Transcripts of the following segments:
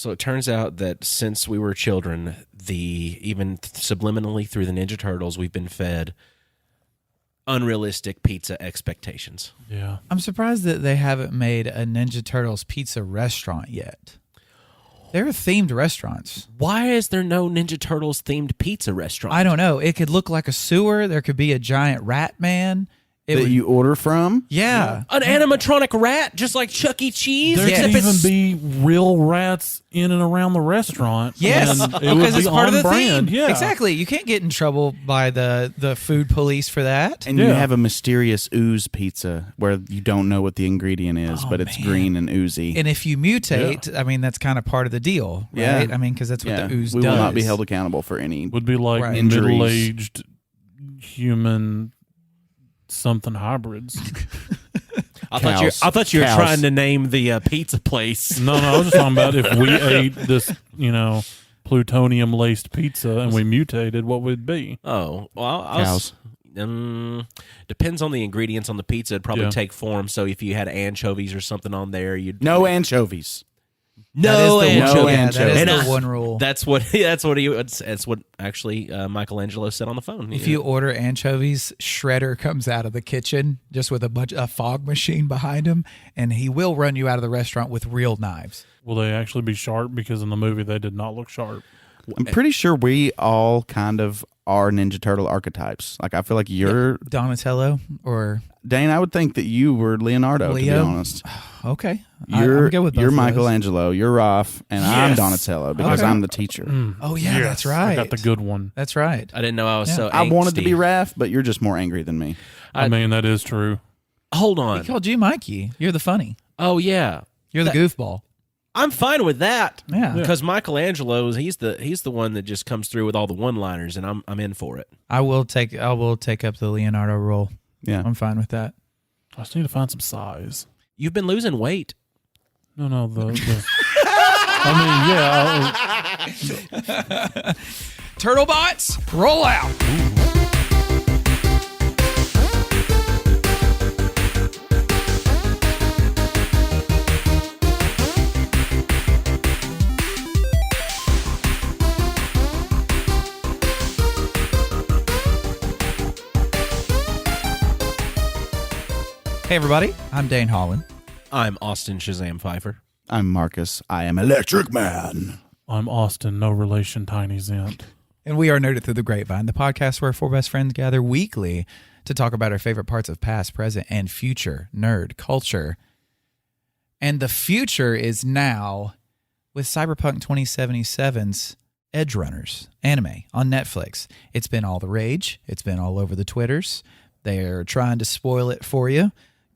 So it turns out that since we were children, even subliminally through the Ninja Turtles, we've been fed unrealistic pizza expectations. Yeah. I'm surprised that they haven't made a Ninja Turtles pizza restaurant yet. They're themed restaurants. Why is there no Ninja Turtles themed pizza restaurant? I don't know. It could look like a sewer. There could be a giant rat man. You order from? Yeah. An animatronic rat, just like Chuck E. Cheese? There could even be real rats in and around the restaurant. Yes, and it because would it's be part on of the brand. theme. Yeah, exactly. You can't get in trouble by the food police for that. And you have a mysterious ooze pizza where you don't know what the ingredient is, but it's green and oozy. And if you mutate, I mean, that's kind of part of the deal, right? Yeah. I mean, because that's what the ooze we does. will not be held accountable for any. Would be like middle-aged human something hybrids. I thought you were trying to name the pizza place. No, I was just talking about if we ate this, plutonium laced pizza and we mutated, what would it be? Oh, well, Cows. Depends on the ingredients on the pizza. It'd probably take form. So if you had anchovies or something on there, you'd no anchovies. No anchovies. That is the one rule. That's what actually Michelangelo said on the phone. If you order anchovies, Shredder comes out of the kitchen just with a fog machine behind him, and he will run you out of the restaurant with real knives. Will they actually be sharp? Because in the movie they did not look sharp. I'm pretty sure we all kind of are Ninja Turtle archetypes. Like, I feel like you're Donatello or Dane. I would think that you were Leonardo. Leo? To be honest, okay. You're I'm good with both you're of those. Michelangelo. You're Raph, and I'm Donatello because I'm the teacher. Oh yeah, Yes, that's right. I got the good one. That's right. I didn't know I was so I wanted to angsty. be Raph, but you're just more angry than me. I mean, that is true. Hold He on. called you Mikey. You're the funny. Oh yeah, You're the goofball. I'm fine with that. Yeah. Because Michelangelo's he's the one that just comes through with all the one-liners, and I'm in for it. I will take up the Leonardo role. Yeah, I'm fine with that. I just need to find some size. You've been losing weight. No, I mean, yeah. Turtlebots, roll out. Hey everybody, I'm Dane Holland. I'm Austin Shazam Pfeiffer. I'm Marcus. I am Electric Man. I'm Austin, no relation, Tiny Zint. And we are Nerded Through the Grapevine, the podcast where four best friends gather weekly to talk about our favorite parts of past, present, and future nerd culture. And the future is now with Cyberpunk 2077's Edgerunners anime on Netflix. It's been all the rage. It's been all over the Twitters. They're trying to spoil it for you.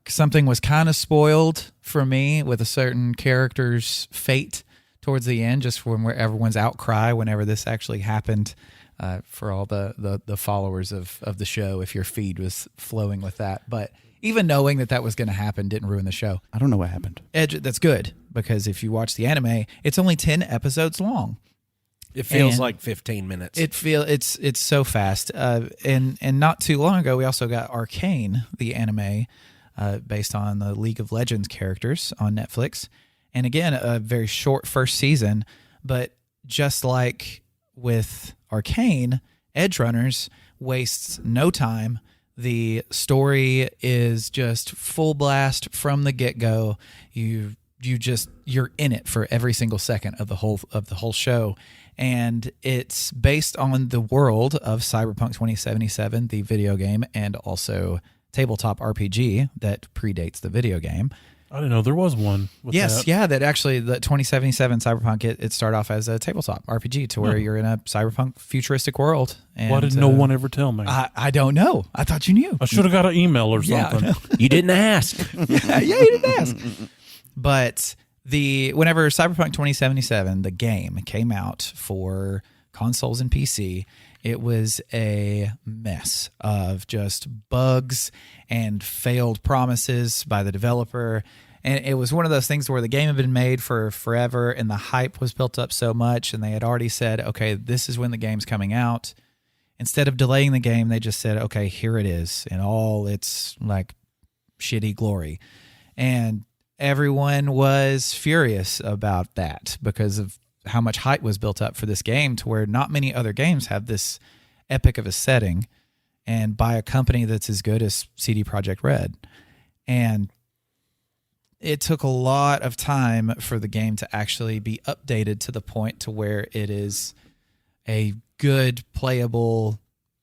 Something was kind of spoiled for me with a certain character's fate towards the end, just from where everyone's outcry whenever this actually happened, for all the followers of the show, if your feed was flowing with that. But even knowing that was going to happen didn't ruin the show. I don't know what happened. That's good, because if you watch the anime, it's only 10 episodes long. It feels And like 15 minutes. It's so fast. And not too long ago, we also got Arcane, the anime, based on the League of Legends characters on Netflix. And again, a very short first season, but just like with Arcane, Edgerunners wastes no time. The story is just full blast from the get-go. You're in it for every single second of the whole show. And it's based on the world of Cyberpunk 2077, the video game, and also tabletop RPG that predates the video game. I didn't know there was one. With that. Yeah, that actually, the 2077 Cyberpunk, it started off as a tabletop RPG to where you're in a cyberpunk futuristic world. And, why did no one ever tell me? I don't know. I thought you knew. I should have got an email or something. You didn't ask. Yeah, you didn't ask. But whenever Cyberpunk 2077, the game, came out for consoles and PC, it was a mess of just bugs and failed promises by the developer. And it was one of those things where the game had been made for forever and the hype was built up so much, and they had already said, okay, this is when the game's coming out. Instead of delaying the game, they just said, okay, here it is in all its like shitty glory. And everyone was furious about that because of how much hype was built up for this game, to where not many other games have this epic of a setting, and by a company that's as good as CD Projekt Red. And it took a lot of time for the game to actually be updated to the point to where it is a good playable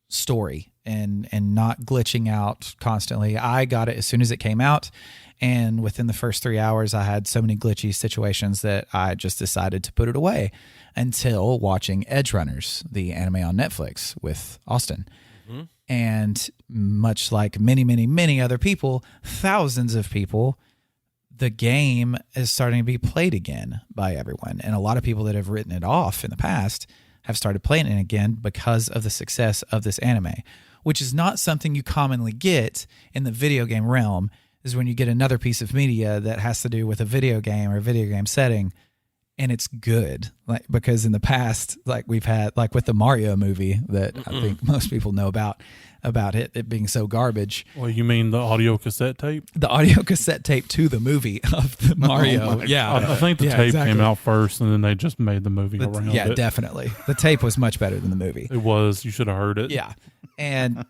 story and not glitching out constantly. I got it as soon as it came out, and within the first 3 hours I had so many glitchy situations that I just decided to put it away until watching Edgerunners, the anime on Netflix with Austin. Mm-hmm. And much like many, many, many other people, thousands of people, the game is starting to be played again by everyone. And a lot of people that have written it off in the past have started playing it again because of the success of this anime, which is not something you commonly get in the video game realm, is when you get another piece of media that has to do with a video game or a video game setting, and it's good. Like, because in the past, like we've had, like with the Mario movie that I think most people know about it being so garbage. Well, you mean the audio cassette tape? The audio cassette tape to the movie of the Mario. I think the tape came out first, and then they just made the movie around it. Yeah, definitely. The tape was much better than the movie. It was. You should have heard it. Yeah. And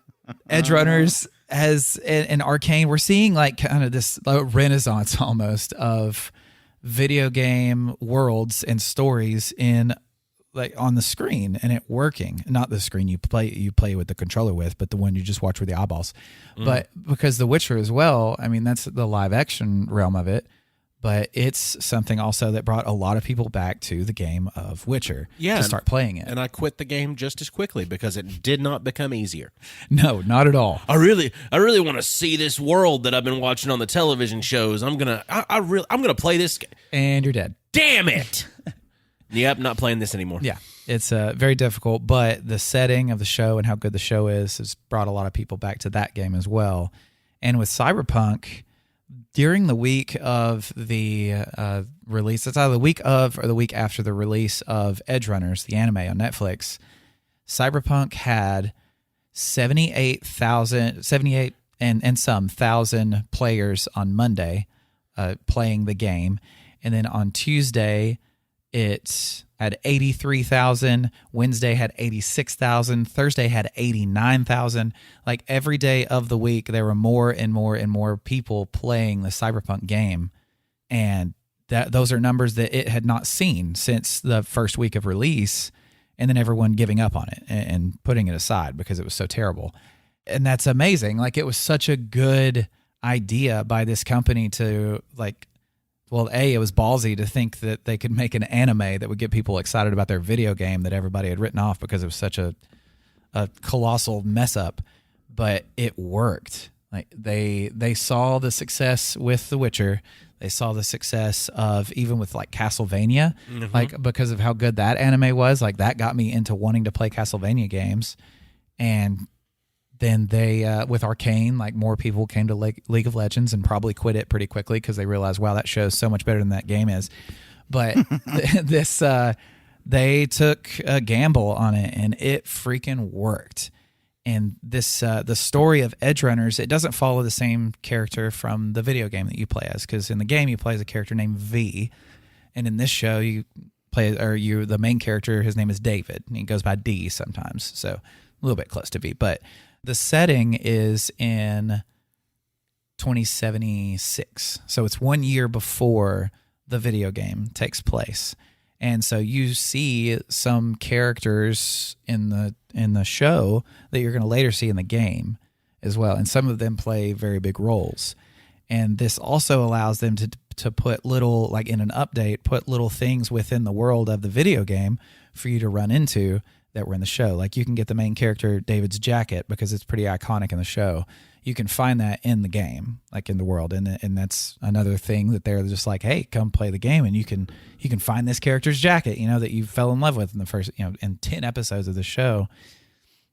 Edgerunners has, and Arcane, we're seeing like kind of this renaissance almost of video game worlds and stories in like on the screen, and it working. Not the screen you play with the controller with, but the one you just watch with the eyeballs. But because The Witcher as well, I mean, that's the live action realm of it, but it's something also that brought a lot of people back to the game of Witcher to start playing it. And I quit the game just as quickly because it did not become easier. No, not at all. I really want to see this world that I've been watching on the television shows. I'm gonna play this. And you're dead. Damn it! Yep, not playing this anymore. Yeah, it's very difficult, but the setting of the show and how good the show is has brought a lot of people back to that game as well. And with Cyberpunk, during the week of the release, it's either the week of or the week after the release of Edgerunners, the anime on Netflix, Cyberpunk had 78 and some thousand players on Monday playing the game. And then on Tuesday, it had 83,000. Wednesday had 86,000. Thursday had 89,000. Like every day of the week, there were more and more and more people playing the Cyberpunk game. And those are numbers that it had not seen since the first week of release. And then everyone giving up on it and putting it aside because it was so terrible. And that's amazing. Like, it was such a good idea by this company to, like, well, it was ballsy to think that they could make an anime that would get people excited about their video game that everybody had written off because it was such a colossal mess up. But it worked. Like, they saw the success with The Witcher. They saw the success of even with like Castlevania, like because of how good that anime was. Like, that got me into wanting to play Castlevania games. And then they, with Arcane, like more people came to League of Legends and probably quit it pretty quickly because they realized, wow, that show's so much better than that game is. But they took a gamble on it, and it freaking worked. And this, the story of Edgerunners, it doesn't follow the same character from the video game that you play as, because in the game you play as a character named V, and in this show you play, the main character, his name is David, and he goes by D sometimes, so a little bit close to V. But the setting is in 2076, so it's 1 year before the video game takes place. And so you see some characters in the show that you're going to later see in the game as well, and some of them play very big roles. And this also allows them to put little, like in an update, put little things within the world of the video game for you to run into that were in the show. Like, you can get the main character David's jacket because it's pretty iconic in the show. You can find that in the game, like in the world, and that's another thing that they're just like, hey, come play the game, and you can find this character's jacket, that you fell in love with in the first, in 10 episodes of the show.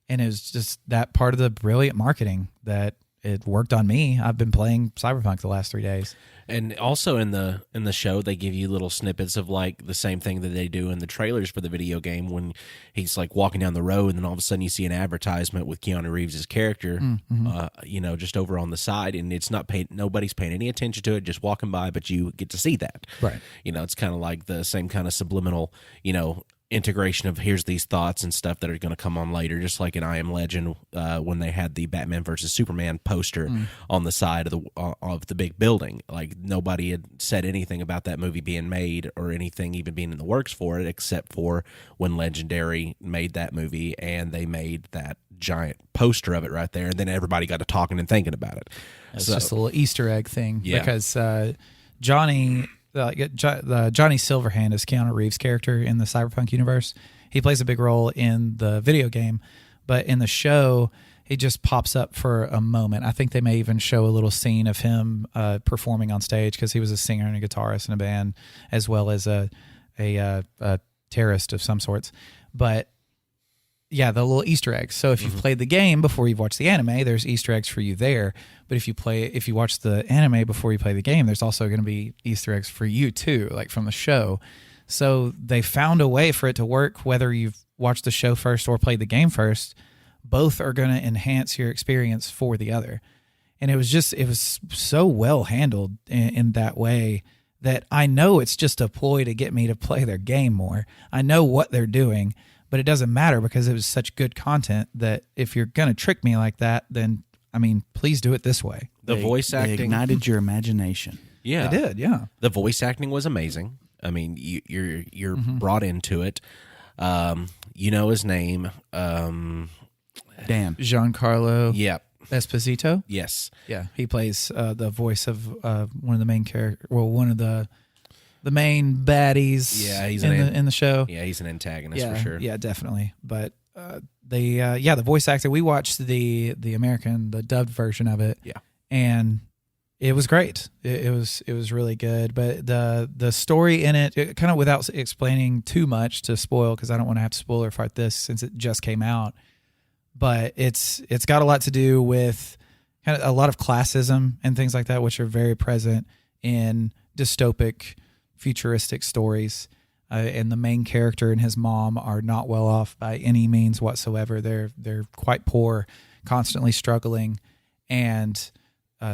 And it was just that part of the brilliant marketing that it worked on me. I've been playing Cyberpunk the last 3 days. And also in the show, they give you little snippets of like the same thing that they do in the trailers for the video game when he's like walking down the road, and then all of a sudden you see an advertisement with Keanu Reeves' character, just over on the side, and it's not nobody's paying any attention to it, just walking by, but you get to see that. Right. It's kind of like the same kind of subliminal, integration of here's these thoughts and stuff that are going to come on later, just like in I Am Legend when they had the Batman versus Superman poster on the side of the big building. Like nobody had said anything about that movie being made or anything even being in the works for it, except for when Legendary made that movie and they made that giant poster of it right there, and then everybody got to talking and thinking about it. It's just a little Easter egg thing because Johnny Silverhand is Keanu Reeves' character in the Cyberpunk universe. He plays a big role in the video game, but in the show, he just pops up for a moment. I think they may even show a little scene of him performing on stage because he was a singer and a guitarist in a band, as well as a terrorist of some sorts. But yeah, the little Easter eggs. So if you've played the game before you've watched the anime, there's Easter eggs for you there. But if you watch the anime before you play the game, there's also going to be Easter eggs for you too, like from the show. So they found a way for it to work, whether you've watched the show first or played the game first. Both are going to enhance your experience for the other. And it was so well handled in that way that I know it's just a ploy to get me to play their game more. I know what they're doing. But it doesn't matter because it was such good content that if you're going to trick me like that, then, please do it this way. Voice acting. They ignited your imagination. Yeah. They did, yeah. The voice acting was amazing. You're brought into it. His name. Dan. Giancarlo Yeah. Esposito. Yes. Yeah, he plays the voice of one of the main characters, one of the main baddies in the show. Yeah, he's an antagonist for sure. Yeah, definitely. But the voice actor, we watched the dubbed version of it. Yeah. And it was great. It was really good. But the story in it kind of without explaining too much to spoil, because I don't want to have to spoiler fight this since it just came out. But it's got a lot to do with kind of a lot of classism and things like that, which are very present in dystopic futuristic stories, and the main character and his mom are not well off by any means whatsoever. They're quite poor, constantly struggling, and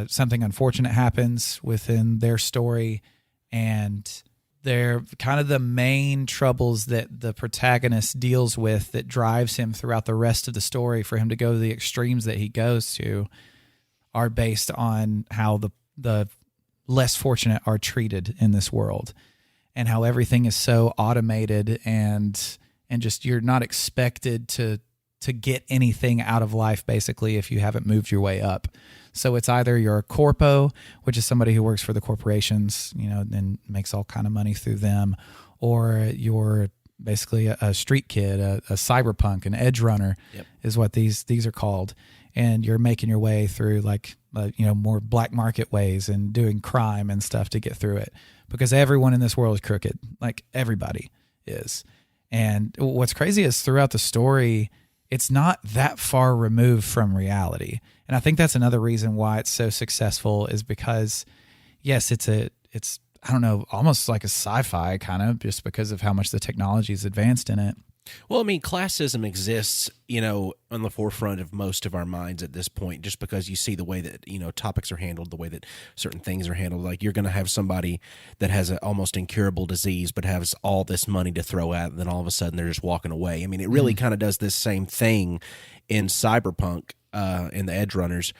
something unfortunate happens within their story, and they're kind of the main troubles that the protagonist deals with that drives him throughout the rest of the story for him to go to the extremes that he goes to are based on how the less fortunate are treated in this world, and how everything is so automated and just you're not expected to get anything out of life basically if you haven't moved your way up. So it's either you're a corpo, which is somebody who works for the corporations, and makes all kind of money through them, or you're basically a street kid, a cyberpunk, an edgerunner is what these are called. And you're making your way through more black market ways and doing crime and stuff to get through it, because everyone in this world is crooked. Like everybody is. And what's crazy is throughout the story, it's not that far removed from reality. And I think that's another reason why it's so successful is because, yes, it's I don't know, almost like a sci-fi kind of, just because of how much the technology is advanced in it. Well, classism exists, on the forefront of most of our minds at this point, just because you see the way that, topics are handled, the way that certain things are handled. Like you're going to have somebody that has an almost incurable disease, but has all this money to throw at, and then all of a sudden they're just walking away. It really kind of does this same thing in Cyberpunk, in the Edgerunners,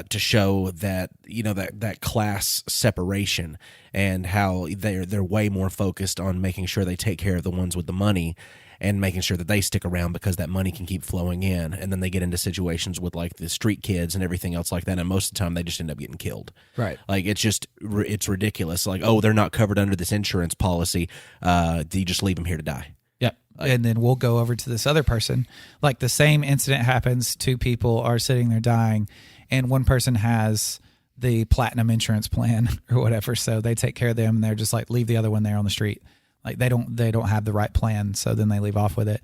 to show that, that class separation and how they're way more focused on making sure they take care of the ones with the money and making sure that they stick around because that money can keep flowing in. And then they get into situations with like the street kids and everything else like that. And most of the time they just end up getting killed. Right. Like it's ridiculous. Like, oh, they're not covered under this insurance policy. You just leave them here to die. Yep. And then we'll go over to this other person. Like the same incident happens. Two people are sitting there dying, and one person has the platinum insurance plan or whatever. So they take care of them, and they're just like, leave the other one there on the street. Like they don't have the right plan. So then they leave off with it.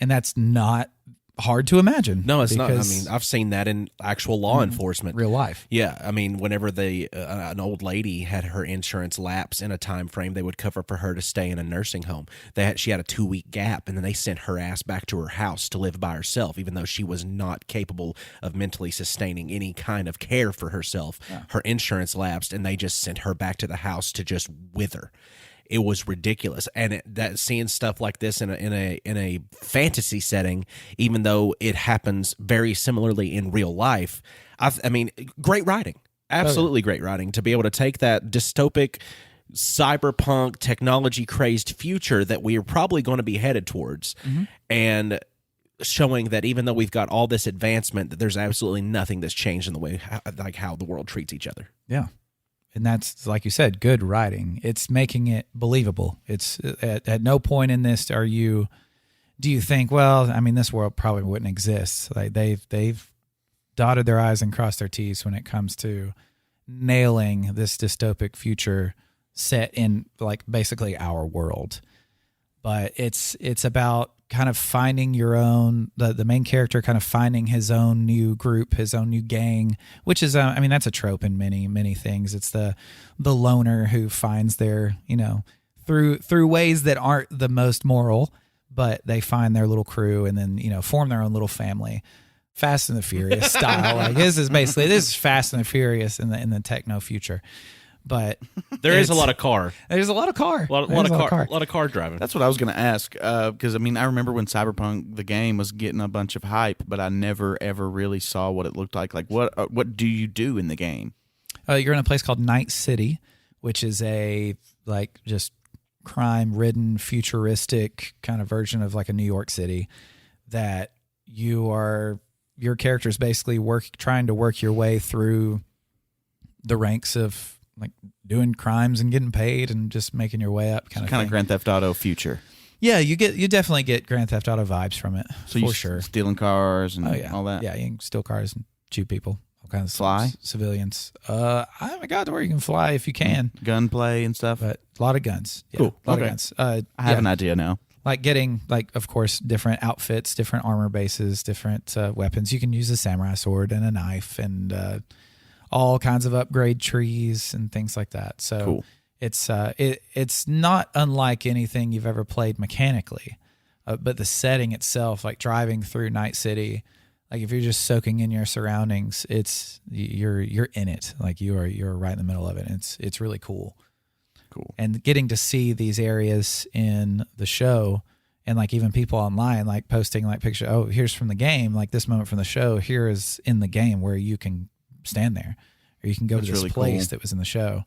And that's not hard to imagine. No, it's not. I because mean, I've seen that in actual law enforcement. real life. Yeah, I mean, whenever an old lady had her insurance lapse in a time frame, they would cover for her to stay in a nursing home. She had a 2-week gap, and then they sent her ass back to her house to live by herself, even though she was not capable of mentally sustaining any kind of care for herself. Yeah. Her insurance lapsed, and they just sent her back to the house to just wither. It was ridiculous, and seeing stuff like this in a fantasy setting, even though it happens very similarly in real life, I mean, great writing, absolutely great writing to be able to take that dystopic, cyberpunk, technology crazed future that we are probably going to be headed towards, and showing that even though we've got all this advancement, that there's absolutely nothing that's changed in the way how the world treats each other. Yeah. And that's, like you said, good writing. It's making it believable. It's at no point in this do you think, well, I mean, this world probably wouldn't exist. Like they've dotted their I's and crossed their T's when it comes to nailing this dystopic future set in like basically our world. But it's about kind of finding your own, the main character kind of finding his own new group, his own new gang, which is, I mean, that's a trope in many, many things. It's the loner who finds their, through ways that aren't the most moral, but they find their little crew and then, form their own little family. Fast and the Furious style. Like this is Fast and the Furious in the techno future. But there is a lot of car. There's a lot of car. A lot of car driving. That's what I was going to ask. Because, I mean, I remember when Cyberpunk, the game, was getting a bunch of hype, but I never, ever really saw what it looked like. Like, what do you do in the game? You're in a place called Night City, which is a, like, just crime-ridden, futuristic kind of version of, like, a New York City that your character's basically trying to work your way through the ranks of, like, doing crimes and getting paid and just making your way up kind of Grand Theft Auto future. Yeah, you definitely get Grand Theft Auto vibes from it. So for sure. Stealing cars and all that. Yeah, you can steal cars and shoot people, all kinds of fly civilians. I haven't got to where you can fly if you can. Gunplay and stuff. But a lot of guns. Yeah, cool. A lot of guns. I have an idea now. Like getting, like, of course, different outfits, different armor bases, different weapons. You can use a samurai sword and a knife and all kinds of upgrade trees and things like that. So cool. It's not unlike anything you've ever played mechanically, but the setting itself, like driving through Night City, like if you're just soaking in your surroundings, you're in it. Like you're right in the middle of it. And it's really cool. Cool. And getting to see these areas in the show, and like even people online like posting like picture, oh, here's from the game, like this moment from the show, here is in the game where you can stand there, or you can go to this really place that was in the show.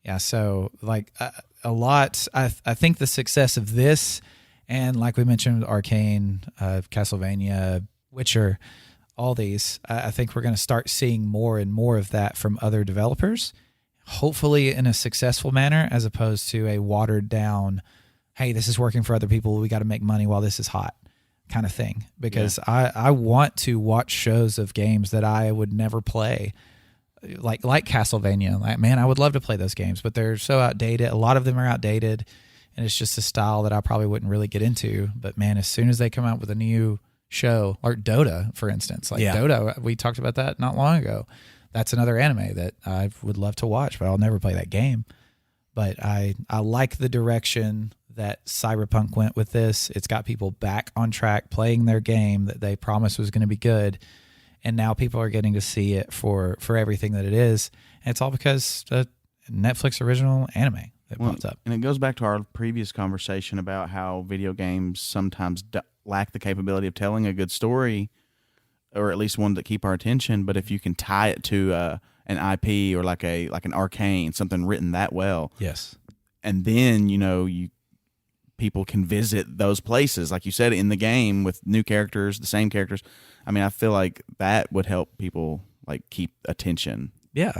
Yeah, so like a lot. I think the success of this, and like we mentioned, Arcane, Castlevania, Witcher, all these, I think we're going to start seeing more and more of that from other developers, hopefully in a successful manner, as opposed to a watered down, hey, this is working for other people, we got to make money while this is hot kind of thing. Because I want to watch shows of games that I would never play, like Castlevania. Like, man, I would love to play those games, but they're so outdated. A lot of them are outdated, and it's just a style that I probably wouldn't really get into. But man, as soon as they come out with a new show, or Dota, for instance, like Dota, we talked about that not long ago. That's another anime that I would love to watch, but I'll never play that game. But I like the direction that Cyberpunk went with this. It's got people back on track playing their game that they promised was going to be good. And now people are getting to see it for everything that it is. And it's all because the Netflix original anime that pops up. And it goes back to our previous conversation about how video games sometimes lack the capability of telling a good story, or at least one that keep our attention. But if you can tie it to an IP or like an Arcane, something written that well, yes, and then people can visit those places, like you said, in the game with new characters, the same characters. I mean, I feel like that would help people like keep attention,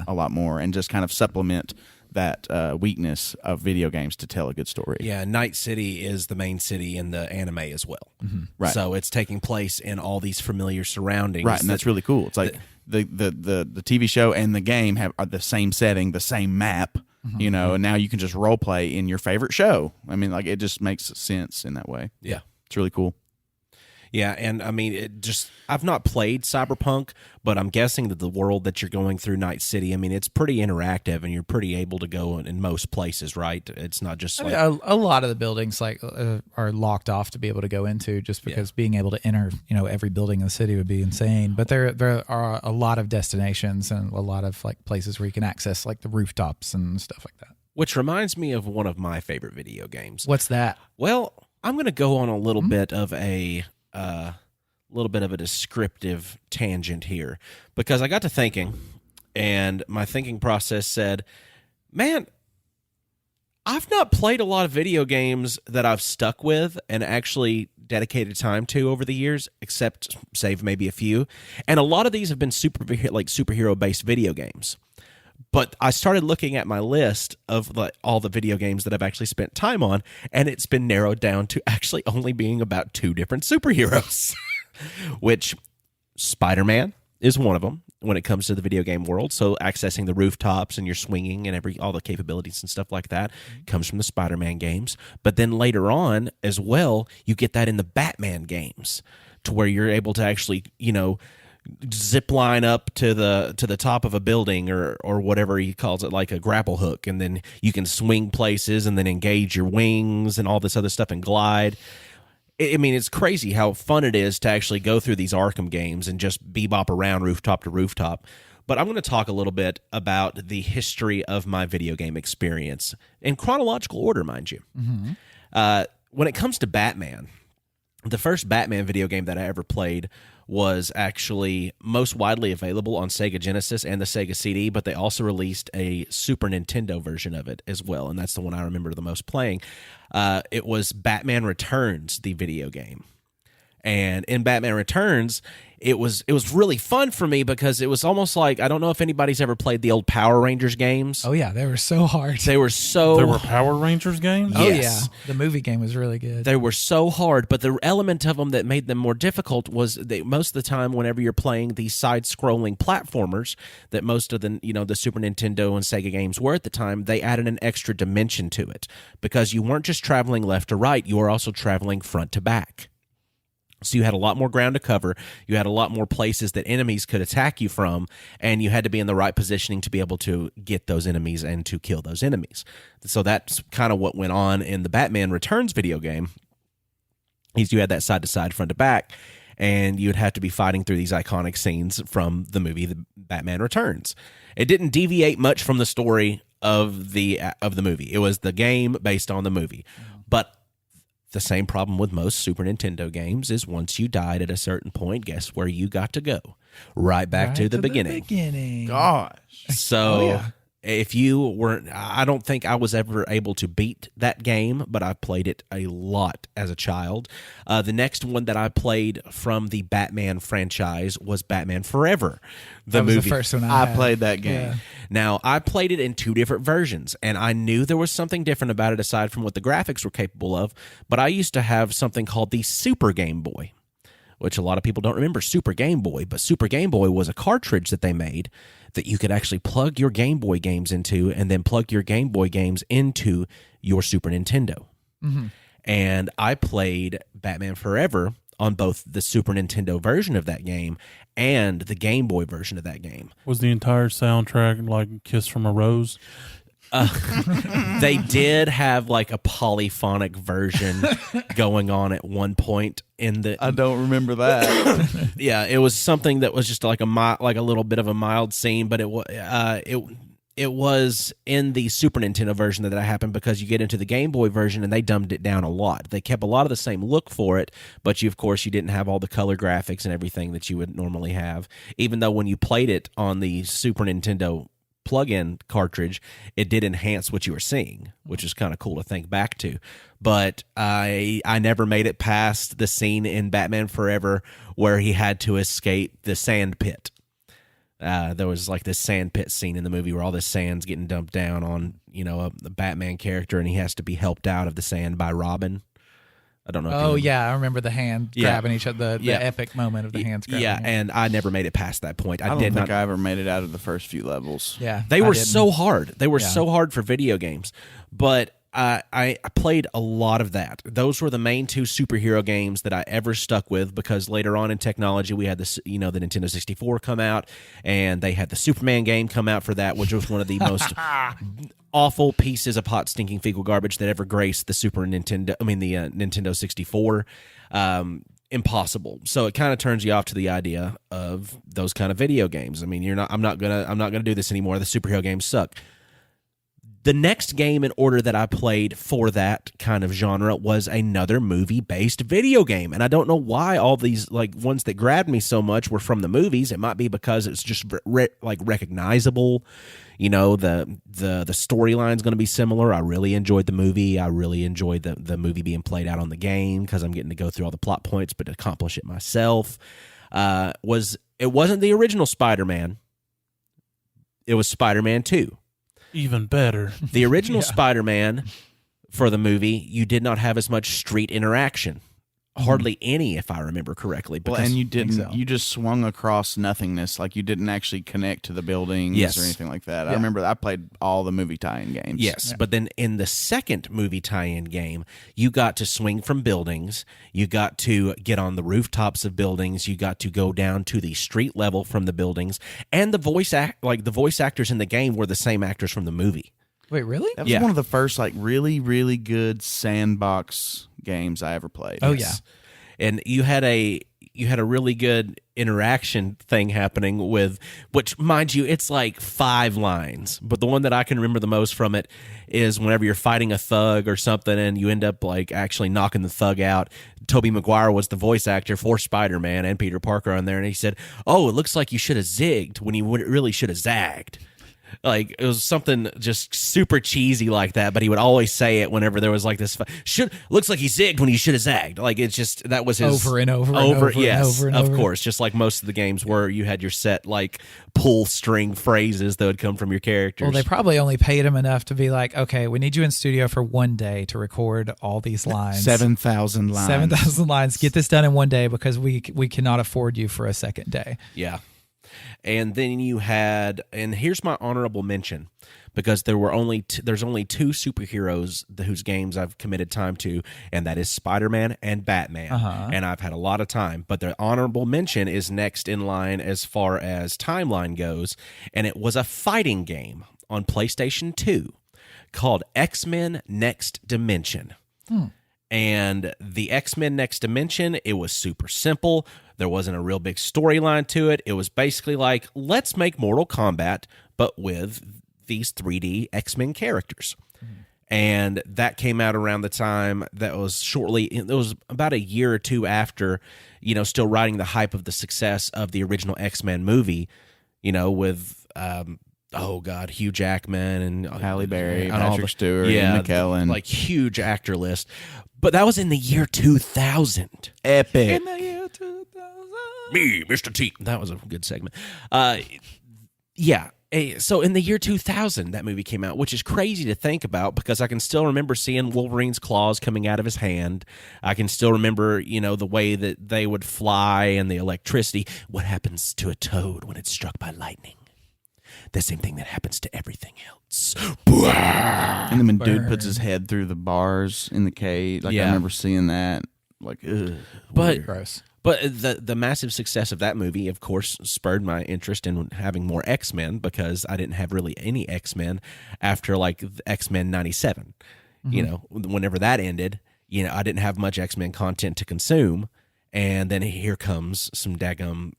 a lot more, and just kind of supplement that weakness of video games to tell a good story. Yeah, Night City is the main city in the anime as well. Mm-hmm. Right. So it's taking place in all these familiar surroundings. Right, and that's really cool. It's like the TV show and the game are the same setting, the same map, and now you can just role play in your favorite show. I mean, like, it just makes sense in that way. Yeah. It's really cool. Yeah, and I mean, I've not played Cyberpunk, but I'm guessing that the world that you're going through, Night City, I mean, it's pretty interactive, and you're pretty able to go in most places, right? It's not just like... a lot of the buildings are locked off to be able to go into, just because being able to enter, every building in the city would be insane. But there are a lot of destinations and a lot of like places where you can access like the rooftops and stuff like that. Which reminds me of one of my favorite video games. What's that? Well, I'm going to go on a little bit of a descriptive tangent here, because I got to thinking, and my thinking process said, man, I've not played a lot of video games that I've stuck with and actually dedicated time to over the years, except save maybe a few. And a lot of these have been superhero-based video games. But I started looking at my list of all the video games that I've actually spent time on, and it's been narrowed down to actually only being about 2 different superheroes, which Spider-Man is one of them when it comes to the video game world. So accessing the rooftops and you're swinging and all the capabilities and stuff like that comes from the Spider-Man games. But then later on as well, you get that in the Batman games, to where you're able to actually, zip line up to the top of a building or whatever he calls it, like a grapple hook, and then you can swing places and then engage your wings and all this other stuff and glide. I mean, it's crazy how fun it is to actually go through these Arkham games and just bebop around rooftop to rooftop. But I'm going to talk a little bit about the history of my video game experience in chronological order, mind you. Mm-hmm. When it comes to Batman, the first Batman video game that I ever played was actually most widely available on Sega Genesis and the Sega CD, but they also released a Super Nintendo version of it as well, and that's the one I remember the most playing. It was Batman Returns, the video game. And in Batman Returns, it was really fun for me, because it was almost like, I don't know if anybody's ever played the old Power Rangers games. Oh yeah, they were so hard. There were Power Rangers games? Oh yes. yeah, the movie game was really good. They were so hard, but the element of them that made them more difficult was that most of the time, whenever you're playing these side-scrolling platformers that most of the the Super Nintendo and Sega games were at the time, they added an extra dimension to it, because you weren't just traveling left to right, you were also traveling front to back. So you had a lot more ground to cover, you had a lot more places that enemies could attack you from, and you had to be in the right positioning to be able to get those enemies and to kill those enemies. So that's kind of what went on in the Batman Returns video game. You had that side-to-side, front-to-back, and you would have to be fighting through these iconic scenes from the movie The Batman Returns. It didn't deviate much from the story of the movie. It was the game based on the movie. But the same problem with most Super Nintendo games is once you died at a certain point, guess where you got to go? Right back to the beginning. Gosh. So if you weren't, I don't think I was ever able to beat that game, but I played it a lot as a child. The next one that I played from the Batman franchise was Batman Forever. That was the first one I played that game. Yeah. Now, I played it in 2 different versions, and I knew there was something different about it aside from what the graphics were capable of, but I used to have something called the Super Game Boy, which a lot of people don't remember Super Game Boy, but Super Game Boy was a cartridge that they made that you could actually plug your Game Boy games into, and then plug your Game Boy games into your Super Nintendo. Mm-hmm. And I played Batman Forever on both the Super Nintendo version of that game and the Game Boy version of that game. Was the entire soundtrack like Kiss from a Rose? They did have like a polyphonic version going on at one point in the. I don't remember that. Yeah, it was something that was just like a little bit of a mild scene, but it was in the Super Nintendo version that happened, because you get into the Game Boy version and they dumbed it down a lot. They kept a lot of the same look for it, but of course you didn't have all the color graphics and everything that you would normally have. Even though when you played it on the Super Nintendo plug-in cartridge, it did enhance what you were seeing, which is kind of cool to think back to. But I never made it past the scene in Batman Forever where he had to escape the sand pit. There was like this sand pit scene in the movie where all this sand's getting dumped down on, the Batman character, and he has to be helped out of the sand by Robin. I don't know. Oh yeah, I remember the hand grabbing each other. The epic moment of the hands grabbing. Yeah, and I never made it past that point. I don't think I ever made it out of the first few levels. Yeah, they were so hard. They were so hard for video games. But I played a lot of that. Those were the main two superhero games that I ever stuck with, because later on in technology we had the Nintendo 64 come out, and they had the Superman game come out for that, which was one of the most awful pieces of hot stinking fecal garbage that ever graced the Nintendo 64. Impossible. So it kind of turns you off to the idea of those kind of video games. I mean, I'm not gonna do this anymore. The superhero games suck. The next game in order that I played for that kind of genre was another movie-based video game, and I don't know why all these like ones that grabbed me so much were from the movies. It might be because it's just recognizable. You know, the storyline's going to be similar. I really enjoyed the movie. I really enjoyed the movie being played out on the game because I'm getting to go through all the plot points, but to accomplish it myself. It wasn't the original Spider-Man. It was Spider-Man 2. Even better. The original Spider-Man for the movie, you did not have as much street interaction. Hardly any, if I remember correctly. Well, and you didn't. You just swung across nothingness. Like, you didn't actually connect to the buildings or anything like that. I remember I played all the movie tie-in games. Yes, but then in the second movie tie-in game, you got to swing from buildings. You got to get on the rooftops of buildings. You got to go down to the street level from the buildings. And the voice actors in the game were the same actors from the movie. Wait, really? That was one of the first really, really good sandbox games I ever played. Oh, yeah. And you had a really good interaction thing happening with, which, mind you, it's like 5 lines. But the one that I can remember the most from it is whenever you're fighting a thug or something and you end up like actually knocking the thug out. Tobey Maguire was the voice actor for Spider-Man and Peter Parker on there. And he said, "Oh, it looks like you should have zigged when you really should have zagged." Like, it was something just super cheesy like that, but he would always say it whenever there was like this. Looks like he zigged when he should have zagged. Like, it's just, that was his over and over. Yes, and over. of course. Just like most of the games where you had your set like pull string phrases that would come from your characters. Well, they probably only paid him enough to be like, okay, we need you in studio for one day to record all these lines. 7,000 lines. 7,000 lines. Get this done in one day because we cannot afford you for a second day. Yeah. And then you had, and here's my honorable mention, because there's only 2 superheroes whose games I've committed time to, and that is Spider-Man and Batman. And I've had a lot of time, but the honorable mention is next in line as far as timeline goes, and it was a fighting game on PlayStation 2 called X-Men Next Dimension. And the X-Men Next Dimension, it was super simple. There wasn't a real big storyline to it. It was basically like, let's make Mortal Kombat, but with these 3D X-Men characters. And that came out around the time that was it was about a year or two after, still riding the hype of the success of the original X-Men movie, with, Hugh Jackman and Halle Berry, and Patrick Stewart, Ian McKellen. Like, huge actor list. But that was in the year 2000. Epic. In the year 2000. Me, Mr. T. That was a good segment. So in the year 2000, that movie came out, which is crazy to think about because I can still remember seeing Wolverine's claws coming out of his hand. I can still remember, the way that they would fly and the electricity. What happens to a toad when it's struck by lightning? The same thing that happens to everything else. And then when dude puts his head through the bars in the cage, I remember seeing that. Like, ugh. But gross. But the massive success of that movie, of course, spurred my interest in having more X-Men because I didn't have really any X-Men after like X-Men 97. Whenever that ended, I didn't have much X-Men content to consume, and then here comes some daggum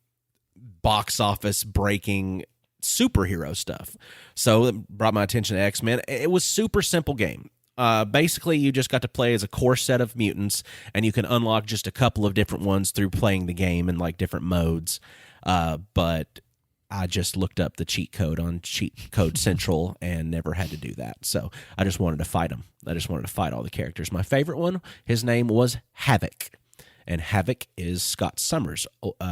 box office breaking superhero stuff. So it brought my attention to X-Men. It was super simple game. Basically, you just got to play as a core set of mutants, and you can unlock just a couple of different ones through playing the game in like different modes. But I just looked up the cheat code on Cheat Code Central and never had to do that. So I just wanted to fight them. I just wanted to fight all the characters. My favorite one, his name was Havoc, and Havoc is Scott Summers'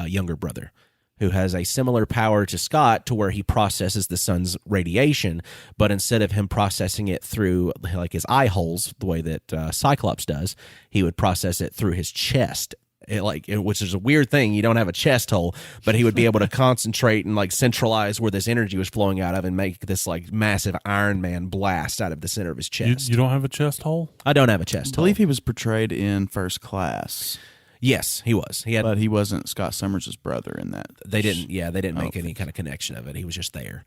younger brother, who has a similar power to Scott to where he processes the sun's radiation, but instead of him processing it through like his eye holes, the way that Cyclops does, he would process it through his chest which is a weird thing. You don't have a chest hole, but he would be able to concentrate and like centralize where this energy was flowing out of and make this like massive Iron Man blast out of the center of his chest. You don't have a chest hole? I don't have a chest I hole. believe he was portrayed in First Class. Yes, he was. But he wasn't Scott Summers' brother in that. They didn't make any kind of connection of it. He was just there.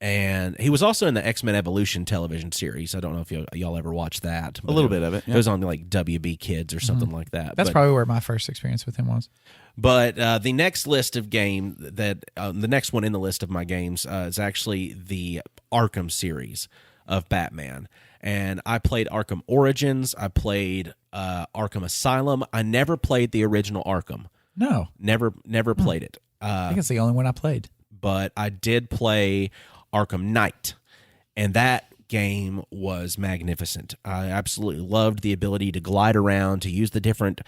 And he was also in the X-Men Evolution television series. I don't know if y'all ever watched that. A little bit of it. It was on like WB Kids or something like that. That's probably where my first experience with him was. But the next list of game that the next one in the list of my games is actually the Arkham series of Batman. And I played Arkham Origins. I played Arkham Asylum. I never played the original Arkham. No. Never played it. I think it's the only one I played. But I did play Arkham Knight. And that game was magnificent. I absolutely loved the ability to glide around, to use the different,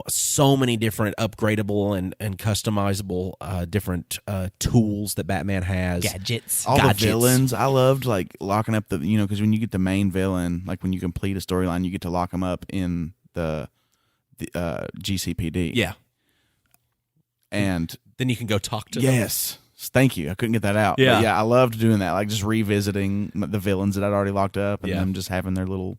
so many different upgradable and customizable different tools that Batman has. Gadgets. All the villains. I loved like locking up the, because when you get the main villain, like when you complete a storyline, you get to lock them up in the GCPD. Yeah. And then you can go talk to them. Yes. Thank you. I couldn't get that out. Yeah. But yeah, I loved doing that, like just revisiting the villains that I'd already locked up and Yeah. them just having their little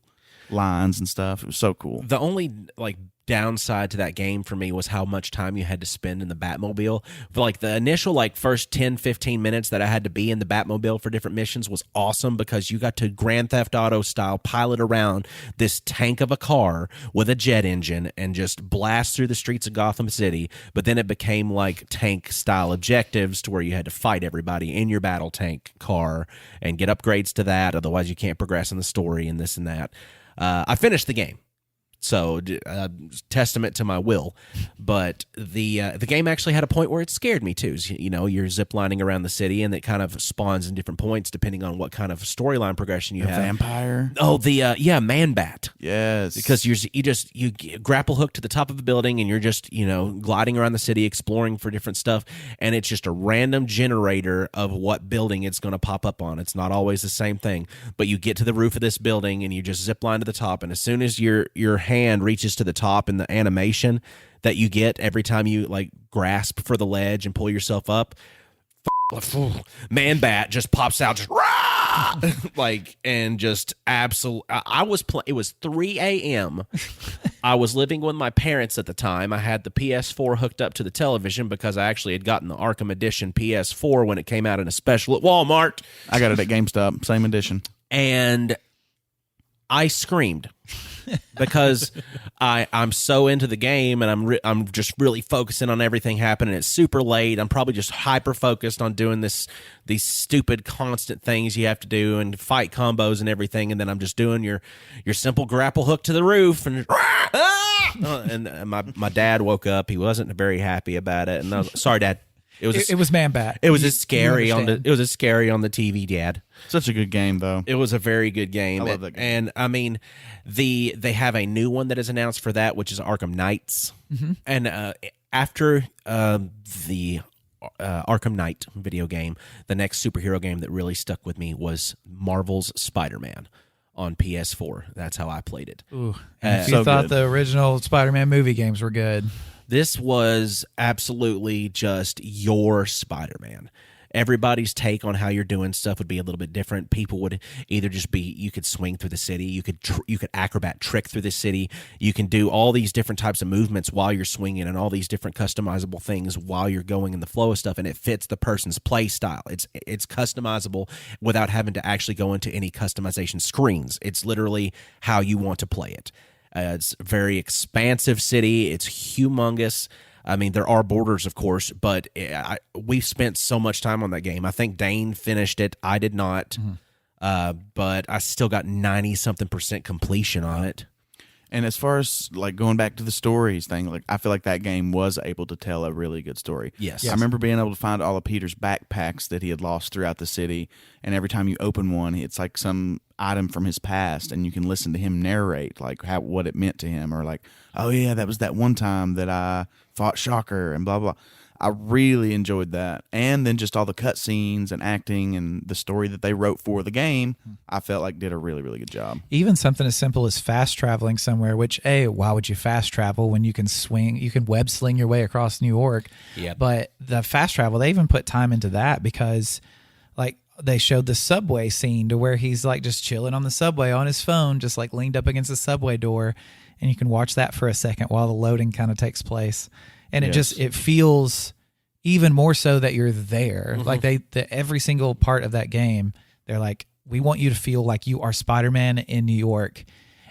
lines and stuff. It was so cool. The only like downside to that game for me was how much time you had to spend in the Batmobile. For like the initial like first 10-15 minutes that I had to be in the Batmobile for different missions was awesome because you got to Grand Theft Auto style pilot around this tank of a car with a jet engine and just blast through the streets of Gotham City. But then it became like tank style objectives to where you had to fight everybody in your battle tank car and get upgrades to that. Otherwise you can't progress in the story and this and that. I finished the game. So, testament to my will, but the game actually had a point where it scared me too. You're ziplining around the city, and it kind of spawns in different points depending on what kind of storyline progression you have. Vampire. Oh, Man Bat. Yes, because you grapple hook to the top of the building, and you're just gliding around the city, exploring for different stuff, and it's just a random generator of what building it's going to pop up on. It's not always the same thing, but you get to the roof of this building, and you just zip line to the top, and as soon as your hand reaches to the top in the animation that you get every time you like grasp for the ledge and pull yourself up, Man Bat just pops out, just like, and just absolute. It was 3 a.m. I was living with my parents at the time. I had the PS4 hooked up to the television because I actually had gotten the Arkham Edition PS4 when it came out in a special at Walmart. I got it at GameStop, same edition, and I screamed. Because I'm so into the game and I'm just really focusing on everything happening. It's super late. I'm probably just hyper focused on doing these stupid constant things you have to do and fight combos and everything. And then I'm just doing your simple grapple hook to the roof and my dad woke up. He wasn't very happy about it. And I was sorry, Dad. It was Man Bat. It was scary on the TV, Dad. Such a good game, though. It was a very good game. I love that game. And I mean, they have a new one that is announced for that, which is Arkham Knights. Mm-hmm. And after the Arkham Knight video game, the next superhero game that really stuck with me was Marvel's Spider-Man on PS4. That's how I played it. Ooh. If you thought the original Spider-Man movie games were good. This was absolutely just your Spider-Man. Everybody's take on how you're doing stuff would be a little bit different. People would either just be, you could swing through the city, you could acrobat trick through the city, you can do all these different types of movements while you're swinging and all these different customizable things while you're going in the flow of stuff, and it fits the person's play style. It's customizable without having to actually go into any customization screens. It's literally how you want to play it. It's a very expansive city. It's humongous. I mean, there are borders, of course, but we spent so much time on that game. I think Dane finished it. I did not, but I still got 90-something% completion on it. And as far as like going back to the stories thing, like I feel like that game was able to tell a really good story. Yes. I remember being able to find all of Peter's backpacks that he had lost throughout the city, and every time you open one, it's like some item from his past, and you can listen to him narrate like what it meant to him, or like, oh yeah, that was that one time that I fought Shocker and blah blah. I really enjoyed that. And then just all the cutscenes and acting and the story that they wrote for the game, I felt like did a really, really good job. Even something as simple as fast traveling somewhere, which, why would you fast travel when you can web sling your way across New York? Yeah. But the fast travel, they even put time into that because, like, they showed the subway scene to where he's like just chilling on the subway on his phone, just like leaned up against the subway door. And you can watch that for a second while the loading kind of takes place. And it feels even more so that you're there. Like every single part of that game, they're like, we want you to feel like you are Spider-Man in New York,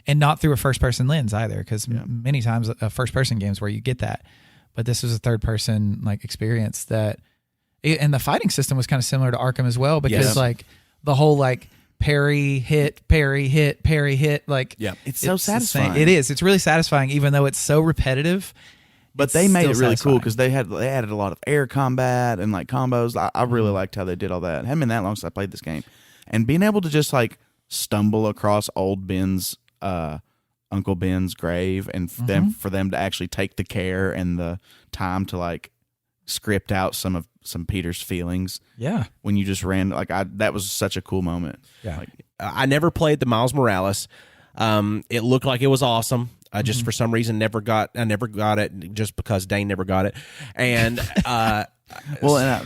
and not through a first-person lens either. Because many times first-person games where you get that, but this was a third-person like experience and the fighting system was kind of similar to Arkham as well, because like the whole like parry hit, like it's so satisfying. It is. It's really satisfying, even though it's so repetitive. But they made it really cool because they added a lot of air combat and like combos. I really liked how they did all that. It hadn't been that long since I played this game, and being able to just like stumble across old Uncle Ben's grave, and for them to actually take the care and the time to like script out some Peter's feelings. Yeah, when you just ran that was such a cool moment. Yeah, I never played the Miles Morales. It looked like it was awesome. I just for some reason never got it, just because Dane never got it. And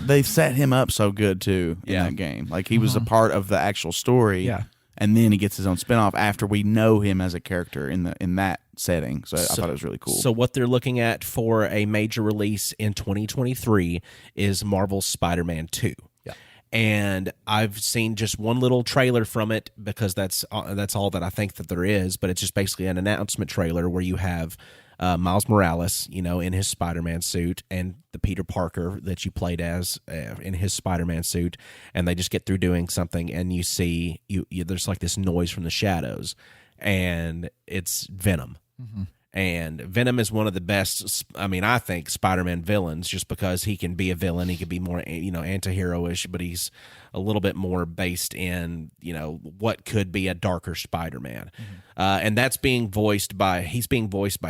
they set him up so good too in that game. Like he was a part of the actual story. Yeah. And then he gets his own spinoff after we know him as a character in that setting. So I thought it was really cool. So what they're looking at for a major release in 2023 is Marvel's Spider-Man 2. And I've seen just one little trailer from it because that's all that I think that there is. But it's just basically an announcement trailer where you have Miles Morales, in his Spider-Man suit, and the Peter Parker that you played as in his Spider-Man suit, and they just get through doing something, and you see there's like this noise from the shadows, and it's Venom. And Venom is one of the best, I think, Spider-Man villains, just because he can be a villain. He can be more, anti-hero-ish, but he's a little bit more based in, what could be a darker Spider-Man. And that's being voiced by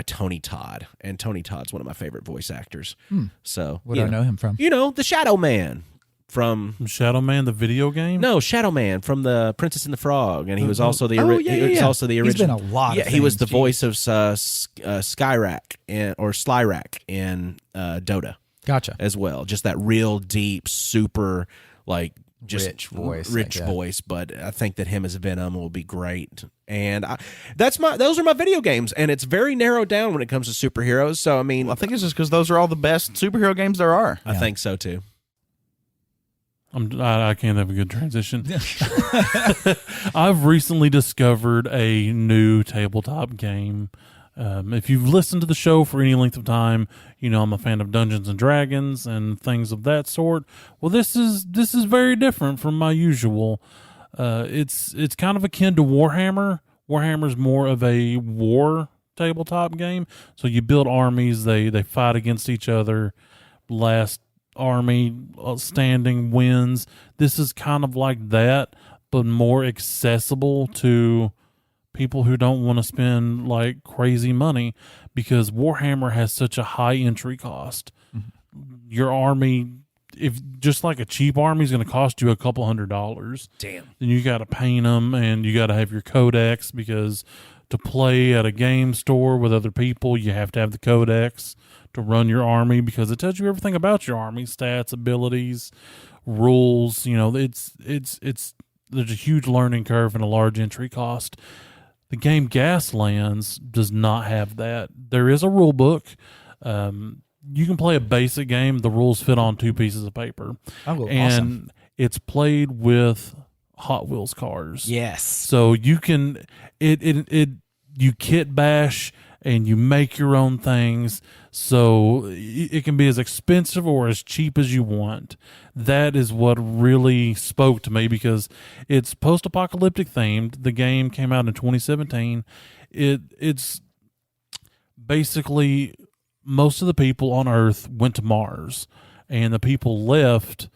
Tony Todd. And Tony Todd's one of my favorite voice actors. So what do I know him from? The Shadow Man. From Shadow Man, the video game? No, Shadow Man from the Princess and the Frog, and he was also the also the original. He's been a lot. Yeah, of he was the things, voice of Skyrack or Slyrack in Dota. Gotcha. As well, just that real deep, super like just rich voice. But I think that him as Venom will be great. And those are my video games, and it's very narrowed down when it comes to superheroes. So I think it's just because those are all the best superhero games there are. I think so too. I can't have a good transition. I've recently discovered a new tabletop game. If you've listened to the show for any length of time, I'm a fan of Dungeons and Dragons and things of that sort. Well, this is very different from my usual. It's kind of akin to Warhammer. Warhammer's more of a war tabletop game. So you build armies, they fight against each other. Last army standing wins. This is kind of like that, but more accessible to people who don't want to spend like crazy money, because Warhammer has such a high entry cost. Your army, if just like a cheap army, is going to cost you a couple $100. Damn. Then you got to paint them, and you got to have your codex, because to play at a game store with other people, you have to have the codex to run your army, because it tells you everything about your army: stats, abilities, rules. There's a huge learning curve and a large entry cost. The game Gaslands does not have that. There is a rule book. You can play a basic game. The rules fit on 2 pieces of paper. Oh, and awesome. It's played with Hot Wheels cars. Yes. So you can you kit bash and you make your own things. So it can be as expensive or as cheap as you want. That is what really spoke to me, because it's post-apocalyptic themed. The game came out in 2017. It's basically most of the people on Earth went to Mars, and the people left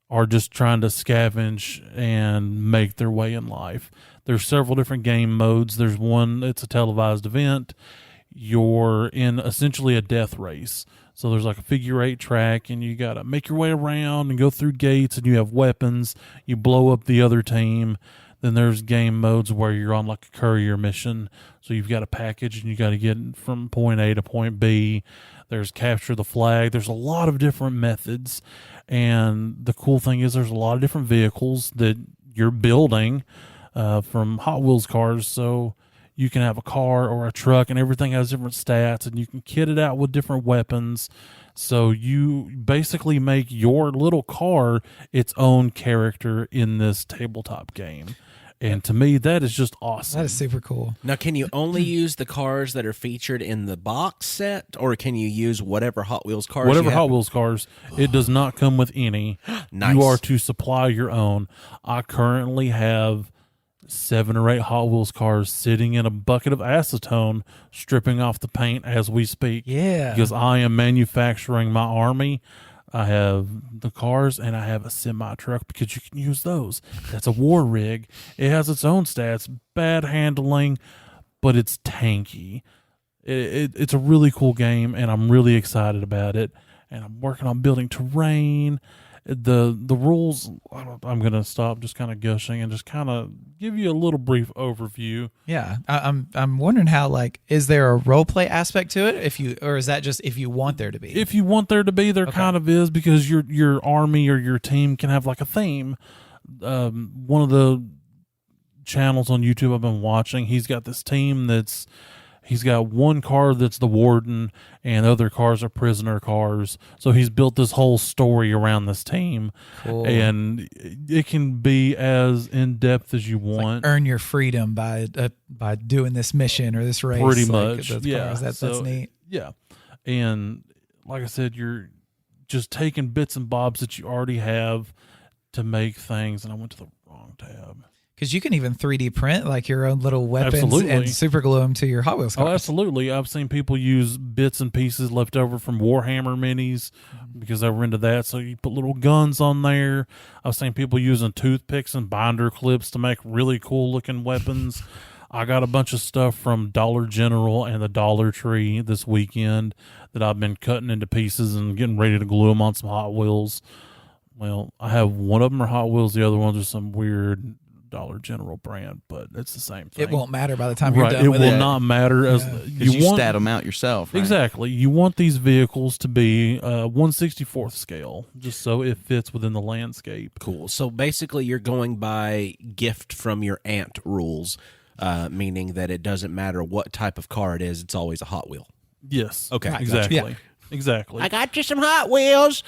are just trying to scavenge and make their way in life. There's several different game modes. There's one, it's a televised event. you're in essentially a death race. So there's like a figure 8 track, and you got to make your way around and go through gates, and you have weapons. You blow up the other team. Then there's game modes where you're on like a courier mission. So you've got a package, and you got to get from point A to point B. There's capture the flag. There's a lot of different methods. And the cool thing is there's a lot of different vehicles that you're building from Hot Wheels cars. So you can have a car or a truck, and everything has different stats, and you can kit it out with different weapons. So you basically make your little car its own character in this tabletop game. And to me, that is just awesome. That is super cool. Now, can you only use the cars that are featured in the box set, or can you use whatever Hot Wheels cars Whatever you have? Hot Wheels cars, it does not come with any. Nice. You are to supply your own. I currently have 7 or 8 Hot Wheels cars sitting in a bucket of acetone, stripping off the paint as we speak. Yeah. Because I am manufacturing my army. I have the cars, and I have a semi-truck because you can use those. That's a war rig. It has its own stats, bad handling, but it's tanky. It's a really cool game, and I'm really excited about it. And I'm working on building terrain. The rules, I'm going to stop just kind of gushing and just kind of give you a little brief overview. Yeah, I'm wondering how, like, is there a role play aspect to it? Or is that just if you want there to be? If you want there to be, there Okay. kind of is, because your army or your team can have like a theme. One of the channels on YouTube I've been watching, he's got this team he's got one car that's the warden, and other cars are prisoner cars. So he's built this whole story around this team. Cool. And it can be as in depth as you want. Earn your freedom by doing this mission or this race. Pretty like, much, those yeah. cars. That's So, neat. Yeah. And like I said, you're just taking bits and bobs that you already have to make things. And I went to the wrong tab. Because you can even 3D print like your own little weapons Absolutely. and super glue them to your Hot Wheels cars. Oh, absolutely. I've seen people use bits and pieces left over from Warhammer minis because they were into that. So you put little guns on there. I've seen people using toothpicks and binder clips to make really cool looking weapons. I got a bunch of stuff from Dollar General and the Dollar Tree this weekend that I've been cutting into pieces and getting ready to glue them on some Hot Wheels. Well, I have one of them are Hot Wheels. The other ones are some weird Dollar General brand, but it's the same thing. It won't matter by the time you're Right, done it with will it. not matter as Because you stat them out yourself, right? Exactly. You want these vehicles to be 1/64th scale, just so it fits within the landscape. Cool. So basically, you're going by gift from your aunt rules, meaning that it doesn't matter what type of car it is; it's always a Hot Wheel. Yes. Okay, gotcha. Exactly. Yeah. Exactly. I got you some Hot Wheels.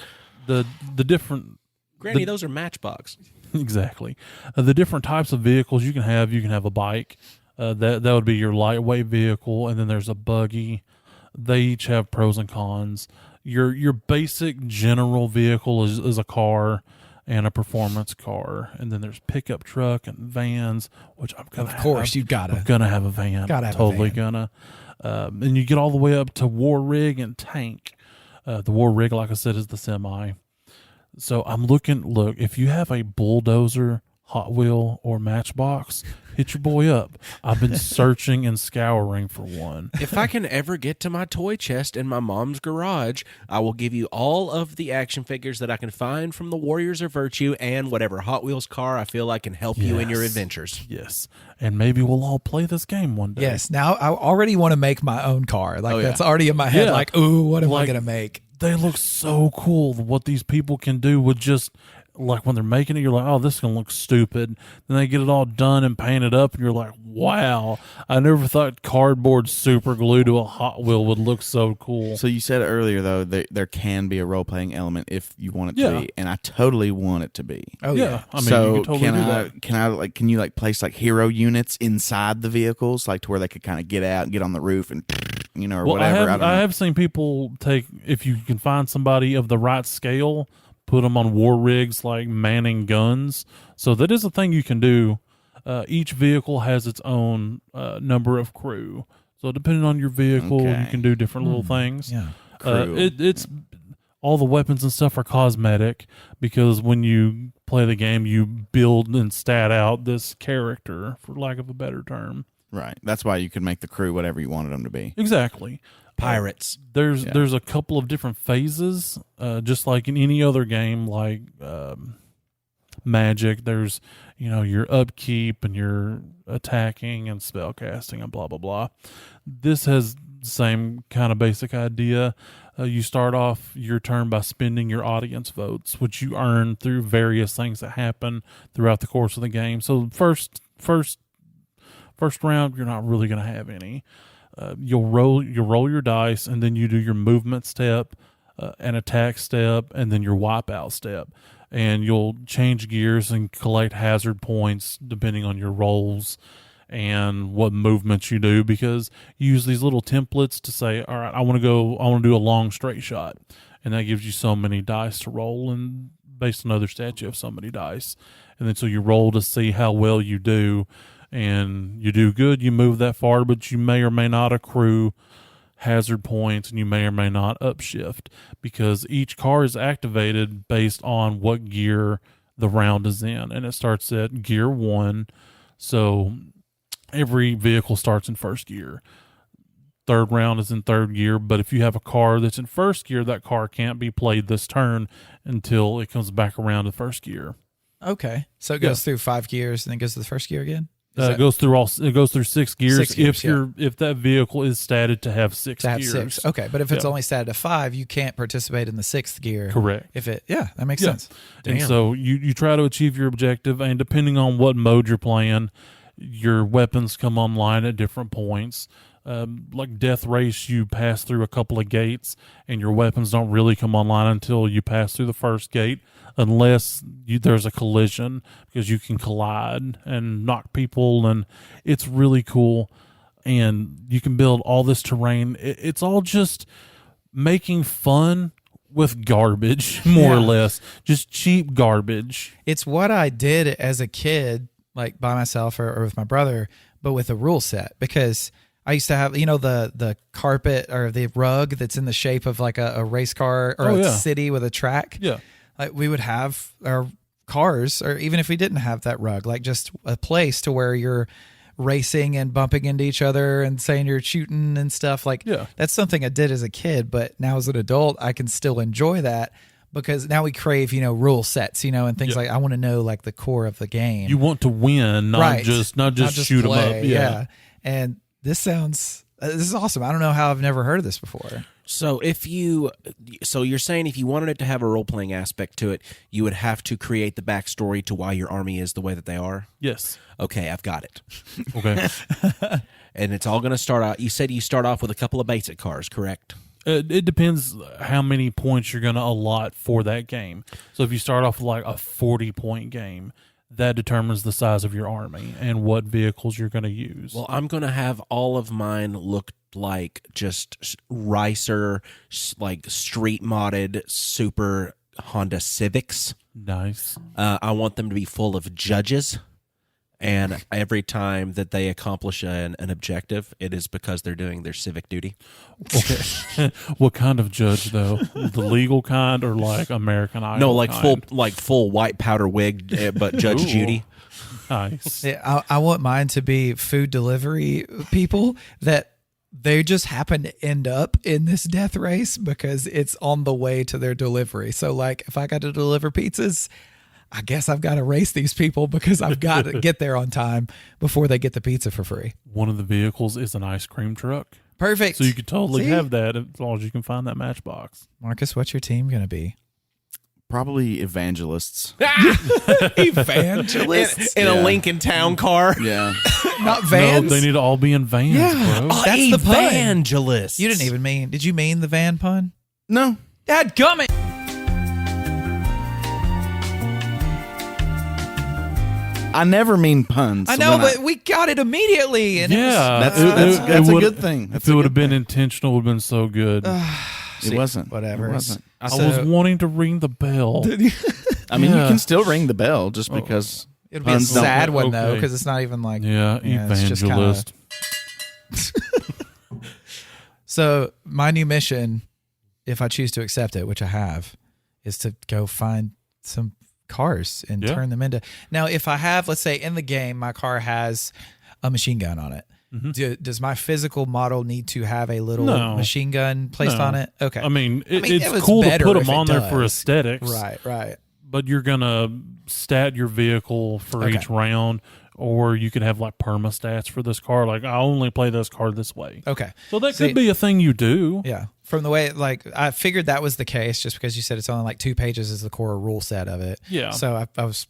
The different Granny, those are Matchbox. exactly the different types of vehicles you can have. You can have a bike. That would be your lightweight vehicle, and then there's a buggy. They each have pros and cons. Your basic general vehicle is a car and a performance car, and then there's pickup truck and vans, which I'm gonna Of course, you've got I'm to. gonna have a van. Gotta have a totally van. gonna. And you get all the way up to war rig and tank. The war rig, like I said, is the semi. So I'm looking. Look, if you have a bulldozer, Hot Wheel, or Matchbox, hit your boy up. I've been searching and scouring for one. If I can ever get to my toy chest in my mom's garage, I will give you all of the action figures that I can find from the Warriors of Virtue and whatever Hot Wheels car I feel like can help you in your Yes. adventures. Yes, and maybe we'll all play this game one day. Yes. Now I already want to make my own car. Like Oh, yeah. that's already in my head. Yeah. Like, ooh, what am I Like- gonna make? They look so cool. What these people can do with just like when they're making it, you're like, oh, this is gonna look stupid. Then they get it all done and painted up, and you're like, wow, I never thought cardboard super glue to a Hot Wheel would look so cool. So you said earlier though that there can be a role playing element if you want it to Yeah. be, and I totally want it to be. Oh yeah. I mean, so you can totally do that. can you like place like hero units inside the vehicles, like to where they could kind of get out and get on the roof and or Well, whatever. I don't know. I have seen people take, if you can find somebody of the right scale, put them on war rigs like manning guns. So that is a thing you can do. Each vehicle has its own number of crew. So depending on your vehicle, Okay. you can do different little things. Yeah. Crew. It's all the weapons and stuff are cosmetic because when you play the game, you build and stat out this character, for lack of a better term. Right. That's why you could make the crew whatever you wanted them to be. Exactly. Pirates. There's a couple of different phases, just like in any other game, like Magic. There's your upkeep and your attacking and spell casting and blah blah blah. This has the same kind of basic idea. You start off your turn by spending your audience votes, which you earn through various things that happen throughout the course of the game. So first round, you're not really going to have any. You'll roll your dice, and then you do your movement step, an attack step, and then your wipeout step. And you'll change gears and collect hazard points depending on your rolls and what movements you do, because you use these little templates to say, all right, I want to do a long straight shot. And that gives you so many dice to roll, and based on other stats, you have so many dice. And then so you roll to see how well you do, and you do good, you move that far, but you may or may not accrue hazard points, and you may or may not upshift, because each car is activated based on what gear the round is in, and it starts at gear 1. So every vehicle starts in first gear. Third round is in third gear, but if you have a car that's in first gear, that car can't be played this turn until it comes back around to first gear. Okay. So it goes through 5 gears and then goes to the first gear again? It goes through 6 gears. 6 gears, if that vehicle is statted to have 6 gears. 6. Okay, but if it's only statted to 5, you can't participate in the 6th gear. Correct. That makes sense. And so you try to achieve your objective, and depending on what mode you're playing, your weapons come online at different points. Like Death Race, you pass through a couple of gates, and your weapons don't really come online until you pass through the first gate, unless there's a collision, because you can collide and knock people, and it's really cool. And you can build all this terrain. It's all just making fun with garbage, more or less, just cheap garbage. It's what I did as a kid, like by myself or with my brother, but with a rule set, because I used to have, the carpet or the rug that's in the shape of like a race car or a city with a track. Yeah. Like we would have our cars, or even if we didn't have that rug, like just a place to where you're racing and bumping into each other and saying you're shooting and stuff. Like that's something I did as a kid, but now as an adult, I can still enjoy that, because now we crave, rule sets, and things like, I want to know like the core of the game. You want to win, not just shoot them up. Yeah. And this is awesome. I don't know how I've never heard of this before. So you're saying if you wanted it to have a role-playing aspect to it, you would have to create the backstory to why your army is the way that they are? Yes. Okay, I've got it. Okay. And it's all going to start out, you said you start off with a couple of basic cars, correct? It depends how many points you're going to allot for that game. So if you start off with like a 40-point game, that determines the size of your army and what vehicles you're going to use. Well, I'm going to have all of mine look like just Ricer, like street modded super Honda Civics. Nice. I want them to be full of judges, and every time that they accomplish an objective, it is because they're doing their civic duty. Okay. What kind of judge though? The legal kind, or like American Idol? No, like kind? full white powder wig, but Judge Judy. Nice. Yeah, I want mine to be food delivery people that they just happen to end up in this death race because it's on the way to their delivery. So like if I got to deliver pizzas, I guess I've got to race these people because I've got to get there on time before they get the pizza for free. One of the vehicles is an ice cream truck. Perfect. So you could totally have that as long as you can find that matchbox. Marcus, what's your team going to be? Probably evangelists. Evangelists? In a Lincoln Town car. Yeah. Not vans? No, they need to all be in vans, bro. That's the pun. Evangelists. You didn't even mean, did you mean the van pun? No. Dadgummit. I never mean puns. I know, but we got it immediately. And yeah. That's a good thing. If it would have been intentional, it would have been so good. It wasn't. Whatever. It wasn't. I was wanting to ring the bell. I mean, you can still ring the bell just because. It'll be a sad one, though, because it's not even like... Yeah, evangelist. So my new mission, if I choose to accept it, which I have, is to go find some cars and turn them into... Now, if I have, let's say in the game, my car has a machine gun on it, Does my physical model need to have a little No. machine gun placed No. on it? Okay. I mean, it it's was cool to better put if them it on there for does. aesthetics. Right. But you're going to stat your vehicle for Okay. each round, or you could have like perma stats for this car. Like, I only play this car this way. Okay. So that See- could be a thing you do. Yeah. From the way, I figured that was the case just because you said it's only like 2 pages is the core rule set of it. Yeah. So I was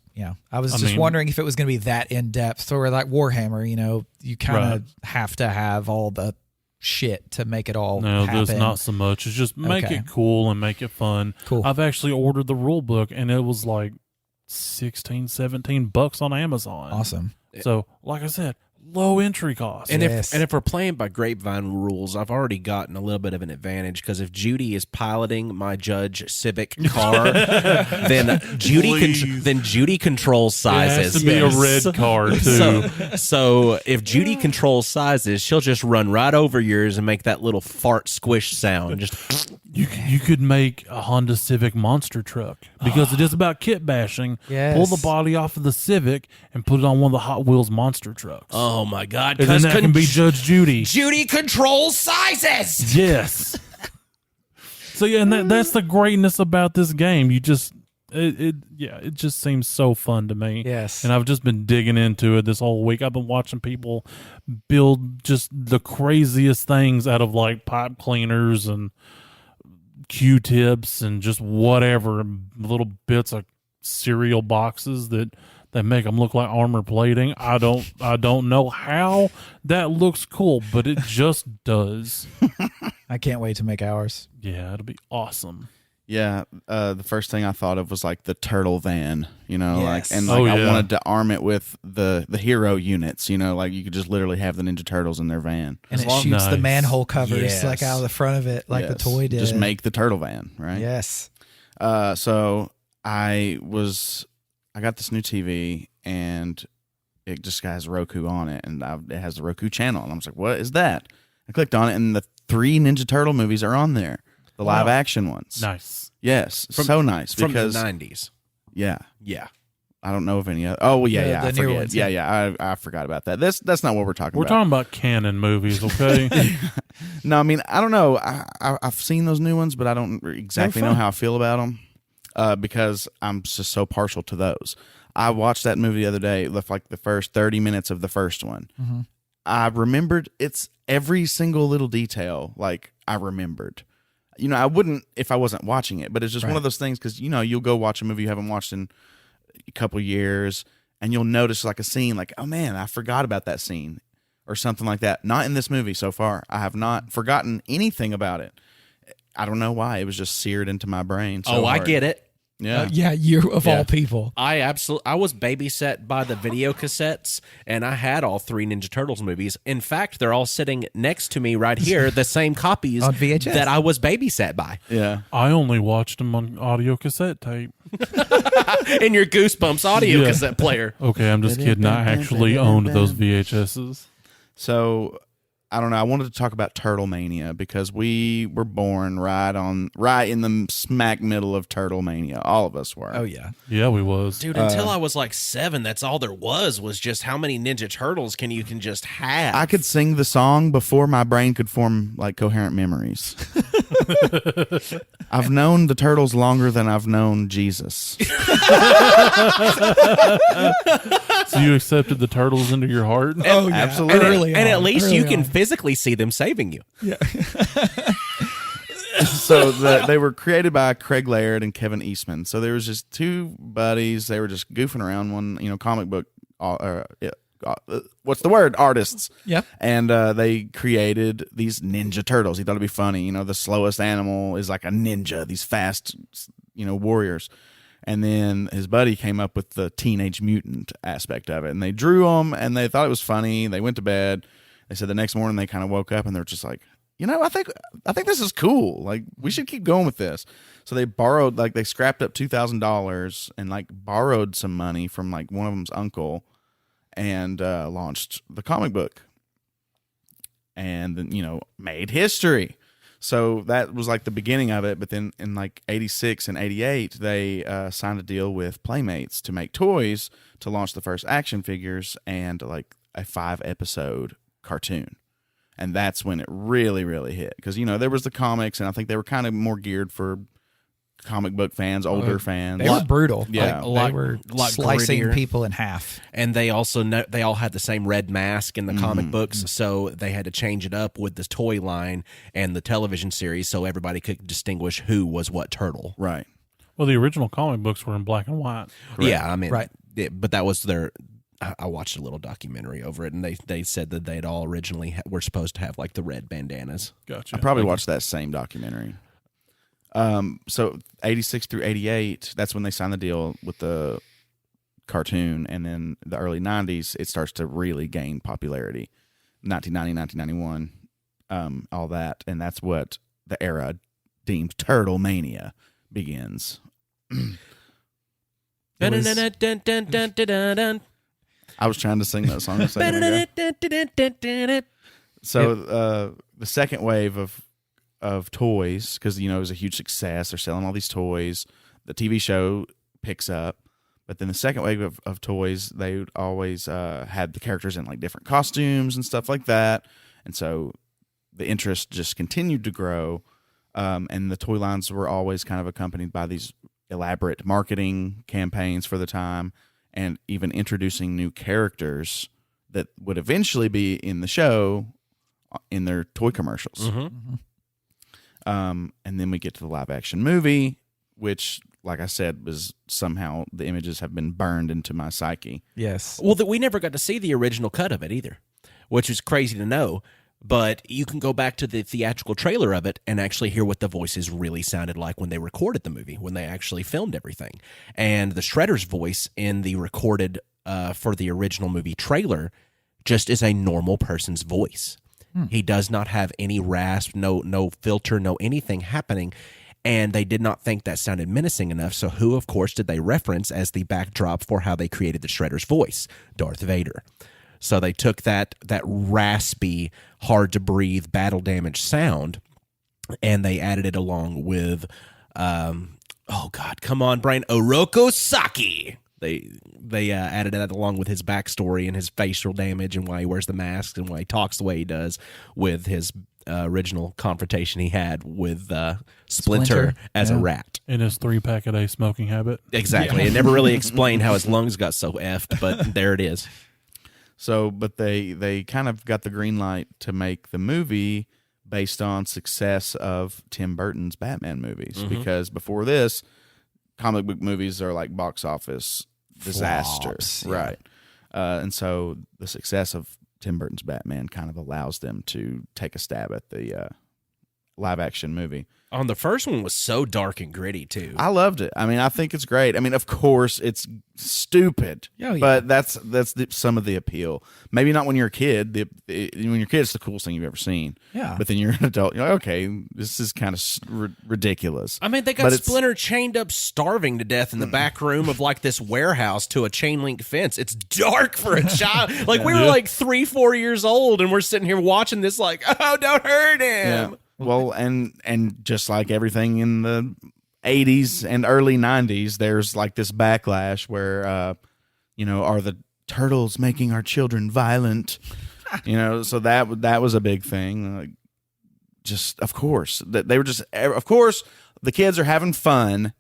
just mean- wondering if it was going to be that in depth or like Warhammer, you kind of have to have all the shit to make it all No, happen. there's not so much. It's just make Okay. it cool and make it fun. Cool. I've actually ordered the rule book, and it was like $16-17 on Amazon. Awesome. So, like I said, low entry cost. And Yes. if we're playing by Grapevine rules, I've already gotten a little bit of an advantage because if Judy is piloting my Judge Civic car, then Judy controls it has sizes. to be a red car too. So if Judy controls sizes, she'll just run right over yours and make that little fart squish sound. Just You could make a Honda Civic monster truck because it is about kit bashing. Yes. Pull the body off of the Civic and put it on one of the Hot Wheels monster trucks. oh my god! and then 'cause that can be Judge Judy. Judy controls sizes. Yes. So yeah, and that's the greatness about this game. You just it just seems so fun to me. Yes. And I've just been digging into it this whole week. I've been watching people build just the craziest things out of like pipe cleaners and Q-tips and just whatever little bits of cereal boxes that they make them look like armor plating. I don't know how that looks cool, but it just does. I can't wait to make ours. Yeah, it'll be awesome. Yeah, the first thing I thought of was like the turtle van, Yes. I Oh, yeah. wanted to arm it with the hero units, like you could just literally have the Ninja Turtles in their van. And it long- shoots the Nice. manhole covers Yes. like out of the front of it, like the Yes. toy did. Just make the turtle van, right? Yes. So I got this new TV and it just has Roku on it, and it has the Roku channel, and I was like, "What is that?" I clicked on it, and the 3 Ninja Turtle movies are on there, the live action ones. Nice. Yes, so nice From because the 90s. yeah, Yeah. I don't know of any other. Oh well, yeah, The I newer forget. ones, I forgot about that. That's not what we're talking We're about. talking about canon movies, okay? No, I mean I don't know. I've seen those new ones, but I don't exactly know fun. how I feel about them because I'm just so partial to those. I watched that movie the other day, like the first 30 minutes of the first one. Mm-hmm. I remembered it's every single little detail. Like I remembered. I wouldn't if I wasn't watching it, but it's just one Right. of those things because you'll go watch a movie you haven't watched in a couple years, and you'll notice like a scene, like, oh man, I forgot about that scene or something like that. Not in this movie so far. I have not forgotten anything about it. I don't know why. It was just seared into my brain. So I hard. get it. Yeah. Yeah, you of Yeah. all people. I was babysat by the video cassettes, and I had all 3 Ninja Turtles movies. In fact, they're all sitting next to me right here, the same copies On VHS. that I was babysat by. Yeah. I only watched them on audio cassette tape. In your Goosebumps audio Yeah. cassette player. Okay, I'm just kidding. I actually owned those VHSs. So I don't know. I wanted to talk about Turtlemania because we were born right in the smack middle of Turtlemania. All of us were. Oh yeah. Yeah, we was. Dude, until I was like 7, that's all there was just how many Ninja Turtles can just have. I could sing the song before my brain could form like coherent memories. I've known the turtles longer than I've known Jesus. So you accepted the turtles into your heart? Oh yeah. absolutely. Early and at on, least early you can on. physically see them saving you. So they were created by Craig Laird and Kevin Eastman. So there was just 2 buddies. They were just goofing around, one comic book. What's the word? Artists. Yep. And they created these Ninja Turtles. He thought it'd be funny. The slowest animal is like a ninja. These fast, warriors. And then his buddy came up with the Teenage Mutant aspect of it, and they drew them, and they thought it was funny. They went to bed. They said the next morning they kind of woke up and they're just like, I think this is cool. Like we should keep going with this. So they borrowed, like they scrapped up $2,000 and like borrowed some money from like one of them's uncle, and launched the comic book, and then made history. So that was like the beginning of it. But then in like 86 and 88, they signed a deal with Playmates to make toys to launch the first action figures and like a 5-episode cartoon. And that's when it really, really hit. Because, there was the comics, and I think they were kind of more geared for comic book fans, older fans. They were brutal. Yeah. They were slicing grittier. people in half. And they also they all had the same red mask in the comic books, so they had to change it up with the toy line and the television series so everybody could distinguish who was what turtle. Right. Well, the original comic books were in black and white. Yeah, I mean, Right. But that was their. I watched a little documentary over it, and they said that they'd all originally were supposed to have like the red bandanas. Gotcha. I probably watched that same documentary. So 86 through 88, that's when they signed the deal with the cartoon, and then the early 90s, it starts to really gain popularity. 1990, 1991, all that, and that's what the era deemed Turtlemania begins. I was trying to sing that song a second ago. So the second wave of toys, because it was a huge success. They're selling all these toys. The TV show picks up, but then the second wave of toys, they would always had the characters in like different costumes and stuff like that, and so the interest just continued to grow. And the toy lines were always kind of accompanied by these elaborate marketing campaigns for the time, and even introducing new characters that would eventually be in the show in their toy commercials. And then we get to the live action movie, which, like I said, was somehow the images have been burned into my psyche. Yes. Well, we never got to see the original cut of it either, which is crazy to know. But you can go back to the theatrical trailer of it and actually hear what the voices really sounded like when they recorded the movie, when they actually filmed everything. And the Shredder's voice in the recorded for the original movie trailer just is a normal person's voice. He does not have any rasp, no filter, no anything happening. And they did not think that sounded menacing enough. So who, of course, did they reference as the backdrop for how they created the Shredder's voice? Darth Vader. So they took that raspy, hard to breathe, battle damage sound, and they added it along with, oh God, come on, Brian, Oroko Saki. They added that along with his backstory and his facial damage and why he wears the mask and why he talks the way he does with his original confrontation he had with Splinter as a rat. In his 3-pack-a-day smoking habit. Exactly. It never really explained how his lungs got so effed, but there it is. So, but they kind of got the green light to make the movie based on success of Tim Burton's Batman movies. Because before this, comic book movies are like box office disasters. Flops, yeah. Right. And so the success of Tim Burton's Batman kind of allows them to take a stab at the live action movie. The first one was so dark and gritty too. I loved it. I mean, I think it's great. I mean, of course, it's stupid, but that's some of the appeal. Maybe not when you're a kid. When you're a kid, it's the coolest thing you've ever seen. Yeah. But then you're an adult. You're like, okay, this is kind of ridiculous. I mean, they got Splinter chained up, starving to death in the back room of like this warehouse to a chain link fence. It's dark for a child. Like we were like 3-4 years old, and we're sitting here watching this. Like, oh, don't hurt him. Yeah. Well, and just like everything in the 80s and early 90s, there's like this backlash where, are the turtles making our children violent? So that was a big thing. Just, of course, that they were just, of course, the kids are having fun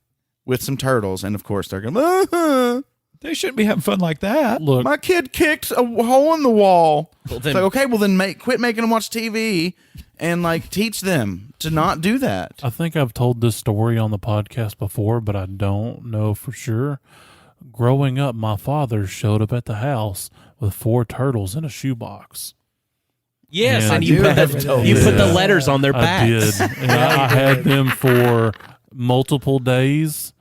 with some turtles, and of course they're going, They shouldn't be having fun like that. Look, my kid kicked a hole in the wall. Well, It's like, okay, well then quit making them watch TV and like teach them to not do that. I think I've told this story on the podcast before, but I don't know for sure. Growing up, my father showed up at the house with 4 turtles in a shoebox. Yes, And and you put the letters on their I backs. did. And I had them for multiple days.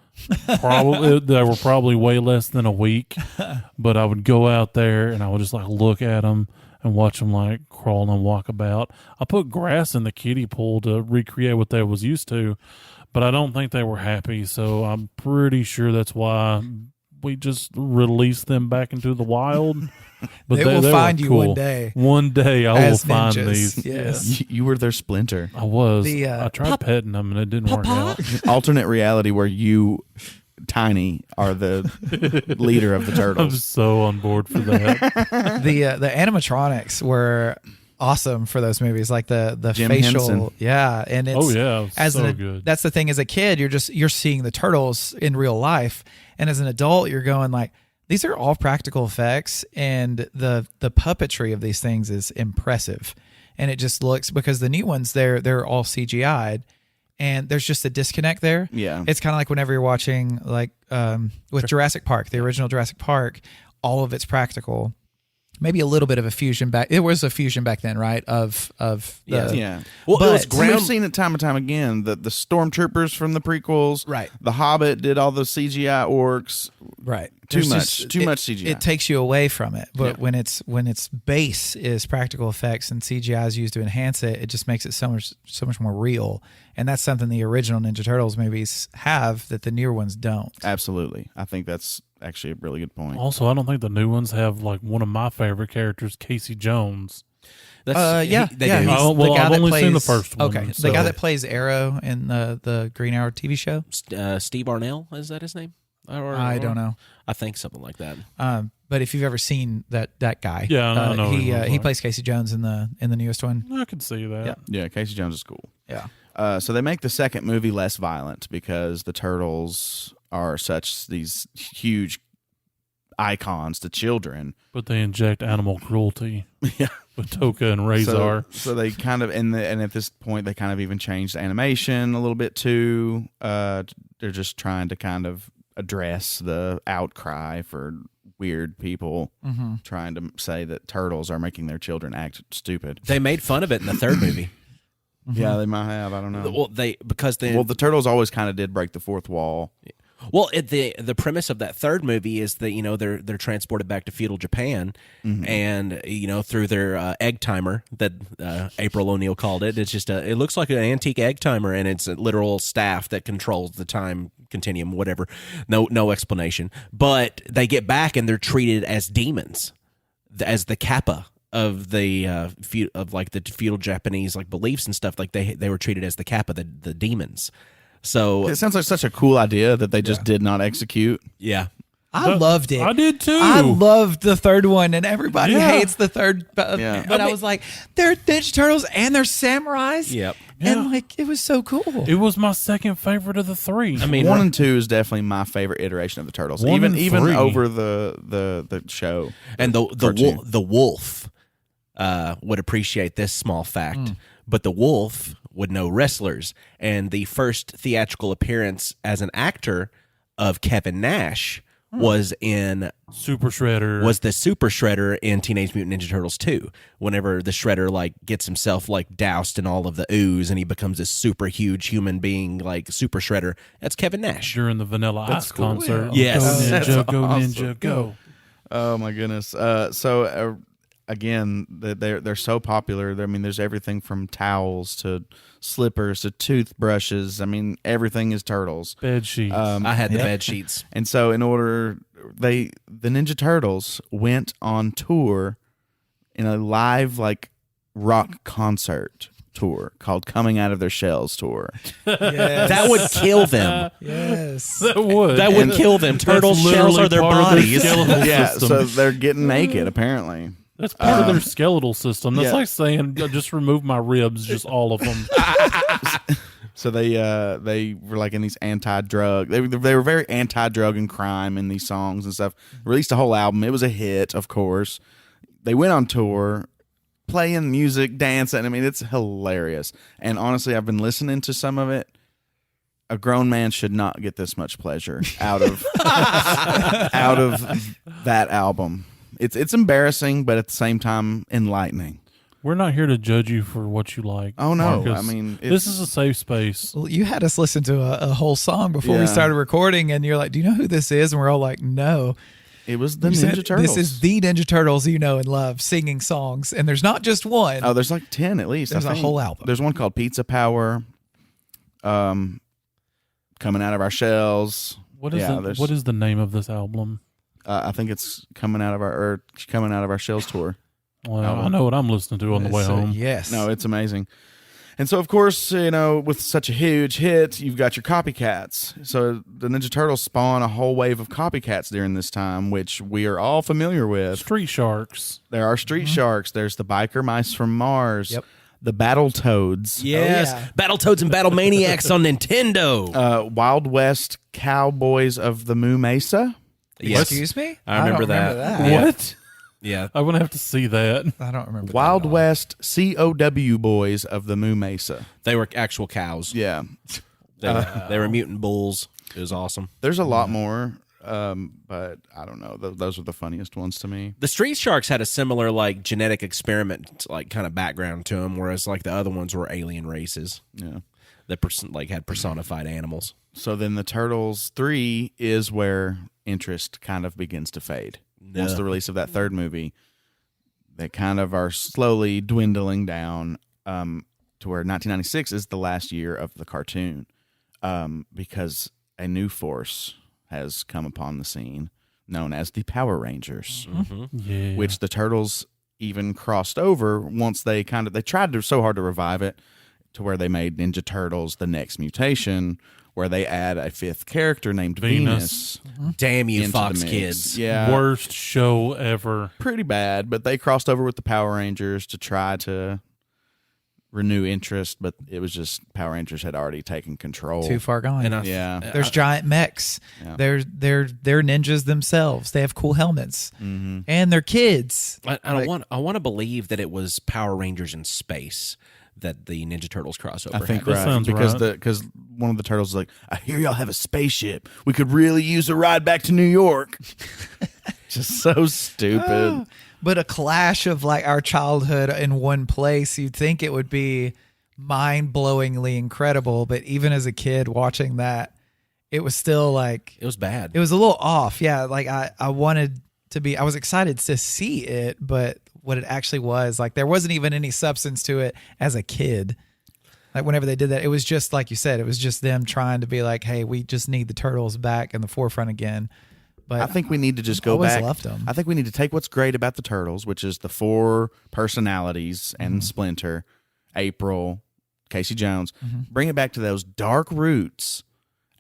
Probably they were probably way less than a week, but I would go out there and I would just like look at them and watch them like crawl and walk about. I put grass in the kiddie pool to recreate what they was used to, but I don't think they were happy. So I'm pretty sure that's why we just released them back into the wild. But They will were find you cool. one day. One day I will As find ninjas. these. Yes. You were their Splinter. I was. The, I tried petting them and it didn't work out. Alternate reality where you Tiny are the leader of the I'm turtles. so on board for that. The animatronics were awesome for those movies, like the Jim facial, Henson. yeah. And it's As so good. That's the thing. As a kid, you're seeing the turtles in real life, and as an adult, you're going like, these are all practical effects, and the puppetry of these things is impressive, and it just looks, because the new ones they're all CGI'd. And there's just a disconnect there. Yeah. It's kind of like whenever you're watching, like with Jurassic Park, the original Jurassic Park, all of it's practical. Maybe a little bit of a fusion back. It was a fusion back then, right? Of Yeah. Well, But- it was We've ground. seen it time and time again. The stormtroopers from the prequels. Right. The Hobbit did all the CGI orcs. right. Too There's much. just- Too much CGI. It takes you away from it. But Yeah. when its base is practical effects and CGI is used to enhance it, it just makes it so much more real. And that's something the original Ninja Turtles movies have that the newer ones don't. Absolutely. I think that's actually a really good point. Also, I don't think the new ones have like one of my favorite characters, Casey Jones. That's, They do. do. Oh, well, I've only seen the first one, Okay, so- the guy that plays Arrow in the Green Arrow TV show. Steve Arnell, is that his name? I don't know. I think something like that. But if you've ever seen that guy, Yeah, I know what he looks he like. plays Casey Jones in the newest one. I can see that. Yeah. Yeah, Casey Jones is cool. Yeah. So they make the second movie less violent because the turtles are such these huge icons to children. But they inject animal cruelty Yeah. with Toka and Razor. So they kind of and at this point they kind of even changed the animation a little bit too. They're just trying to kind of address the outcry for weird people trying to say that turtles are making their children act stupid. They made fun of it in the third movie. Yeah, they might have. I don't know. Well, The turtles always kind of did break the fourth wall. the premise of that third movie is that they're transported back to feudal Japan, and through their egg timer that April O'Neil called it. It's just it looks like an antique egg timer, and it's a literal staff that controls the time continuum, whatever. No explanation. But they get back and they're treated as demons, as the kappa of the feudal Japanese beliefs and stuff. Like they were treated as the kappa, the demons. So It sounds like such a cool idea that they just did not execute. yeah. I loved it. I did too. I loved the third one, and everybody Yeah. hates the third. But I was like, they're Ninja Turtles and they're samurais. Yep. And it was so cool. It was my second favorite of the three. I mean, 1 and 2 is definitely my favorite iteration of the turtles. 1 and Even 3. over the show. and cartoon. the wolf would appreciate this small fact, but the wolf would know wrestlers, and the first theatrical appearance as an actor of Kevin Nash was in Super Shredder. the Super Shredder in Teenage Mutant Ninja Turtles 2. Whenever the Shredder gets himself doused in all of the ooze and he becomes a super huge human being like Super Shredder, that's Kevin Nash. during the Vanilla Ice cool. concert. Yes. Go That's Ninja, go awesome. Ninja, go. Oh my goodness! Again, they're so popular. I mean, there's everything from towels to slippers to toothbrushes. I mean, everything is turtles. Bed sheets. I had the bed sheets. And so, the Ninja Turtles went on tour in a live rock concert tour called "Coming Out of Their Shells" tour. Yes. That would kill them. Yes. that would. That would kill them. Turtle shells are their bodies. skeletal Yeah, system. so they're getting naked apparently. That's part of their skeletal system. That's yeah. like saying, just remove my ribs, just all of them. So they were in these anti-drug. They were very anti-drug and crime in these songs and stuff. Released a whole album. It was a hit, of course. They went on tour, playing music, dancing. I mean, it's hilarious. And honestly, I've been listening to some of it. A grown man should not get this much pleasure out of that album. It's embarrassing, but at the same time enlightening. We're not here to judge you for what you like. Oh, no. Marcus. I mean, this is a safe space. Well, you had us listen to a whole song before Yeah. we started recording, and you're like, "Do you know who this is?" And we're all like, "No." It was the You said, Ninja Turtles. This is the Ninja Turtles you know and love singing songs, and there's not just one. Oh, there's 10 at least. There's I a think. whole album. There's one called Pizza Power. Coming Out of Our Shells. What is the name of this album? I think it's Coming Out of Our Shells tour. Well, I know what I'm listening to on the way So, home. yes. No, it's amazing. And so, of course, with such a huge hit, you've got your copycats. So the Ninja Turtles spawn a whole wave of copycats during this time, which we are all familiar with. Street Sharks. There are Street Sharks. There's the Biker Mice from Mars. Yep. The Battletoads. Yes, yeah. Battletoads and Battle Maniacs on Nintendo. Wild West Cowboys of the Moo Mesa. Yes. Excuse me? I remember don't that. Remember Yeah. What? Yeah. I would have to see that. I don't remember. Wild that at all. West COW Boys of the Moo Mesa. They were actual cows. Yeah. They were mutant bulls. It was awesome. There's a lot more, but I don't know. Those are the funniest ones to me. The Street Sharks had a similar genetic experiment kind of background to them, whereas the other ones were alien races Yeah. that had personified animals. So then the Turtles 3 is where interest kind of begins to fade. Once the release of that third movie, they kind of are slowly dwindling down to where 1996 is the last year of the cartoon because a new force has come upon the scene known as the Power Rangers, Yeah. which the Turtles even crossed over once they tried so hard to revive it to where they made Ninja Turtles The Next Mutation, where they add a fifth character named Venus. Damn you, into Fox the mix. Kids. Yeah. Worst show ever. Pretty bad, but they crossed over with the Power Rangers to try to renew interest, but it was just Power Rangers had already taken control. Too far gone. And Yeah. There's giant mechs. Yeah. They're ninjas themselves. They have cool helmets, and they're kids. I want to believe that it was Power Rangers in space that the Ninja Turtles crossover. I think That right sounds because right. because one of the turtles is like, I hear y'all have a spaceship. We could really use a ride back to New York. Just so stupid. But a clash of our childhood in one place, you'd think it would be mind-blowingly incredible. But even as a kid watching that, it was still It was bad. it was a little off. Yeah, I wanted to be, I was excited to see it, but what it actually was, there wasn't even any substance to it as a kid. Whenever they did that, it was just like you said, it was just them trying to be hey, we just need the Turtles back in the forefront again. But I think we need to just go always back. loved 'em. I think we need to take what's great about the Turtles, which is the 4 personalities and Splinter, April, Casey Jones, bring it back to those dark roots,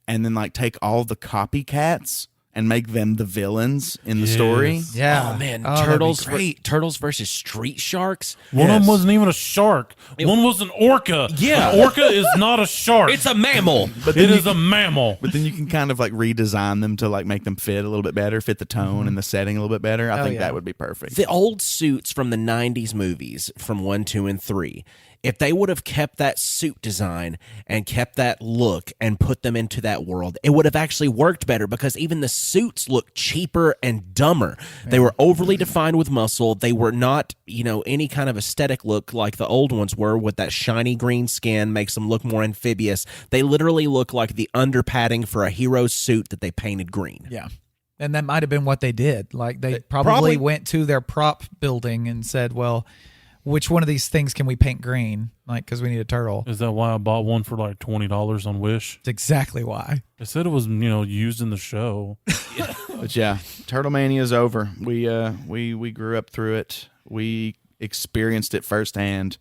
and then take all the copycats and make them the villains in the story. Yes. yeah. Oh man, that'd be great. Turtles versus Street Sharks. One of them Yes. wasn't even a shark. One was an orca. Yeah. An orca is not a shark. It's a mammal. But It then is a mammal. But then you can kind of redesign them to make them fit a little bit better, fit the tone and the setting a little bit better. I think yeah. that would be perfect. The old suits from the 90s movies from 1, 2, and 3, if they would have kept that suit design and kept that look and put them into that world, it would have actually worked better because even the suits look cheaper and dumber. They were overly defined with muscle. They were not, any kind of aesthetic look like the old ones were with that shiny green skin makes them look more amphibious. They literally look like the underpadding for a hero's suit that they painted green. Yeah. And that might have been what they did. They probably probably went to their prop building and said, well, which one of these things can we paint green? Because we need a turtle. Is that why I bought one for $20 on Wish? That's exactly why. They said it was, used in the show. But yeah, Turtlemania is over. We grew up through it. We experienced it firsthand.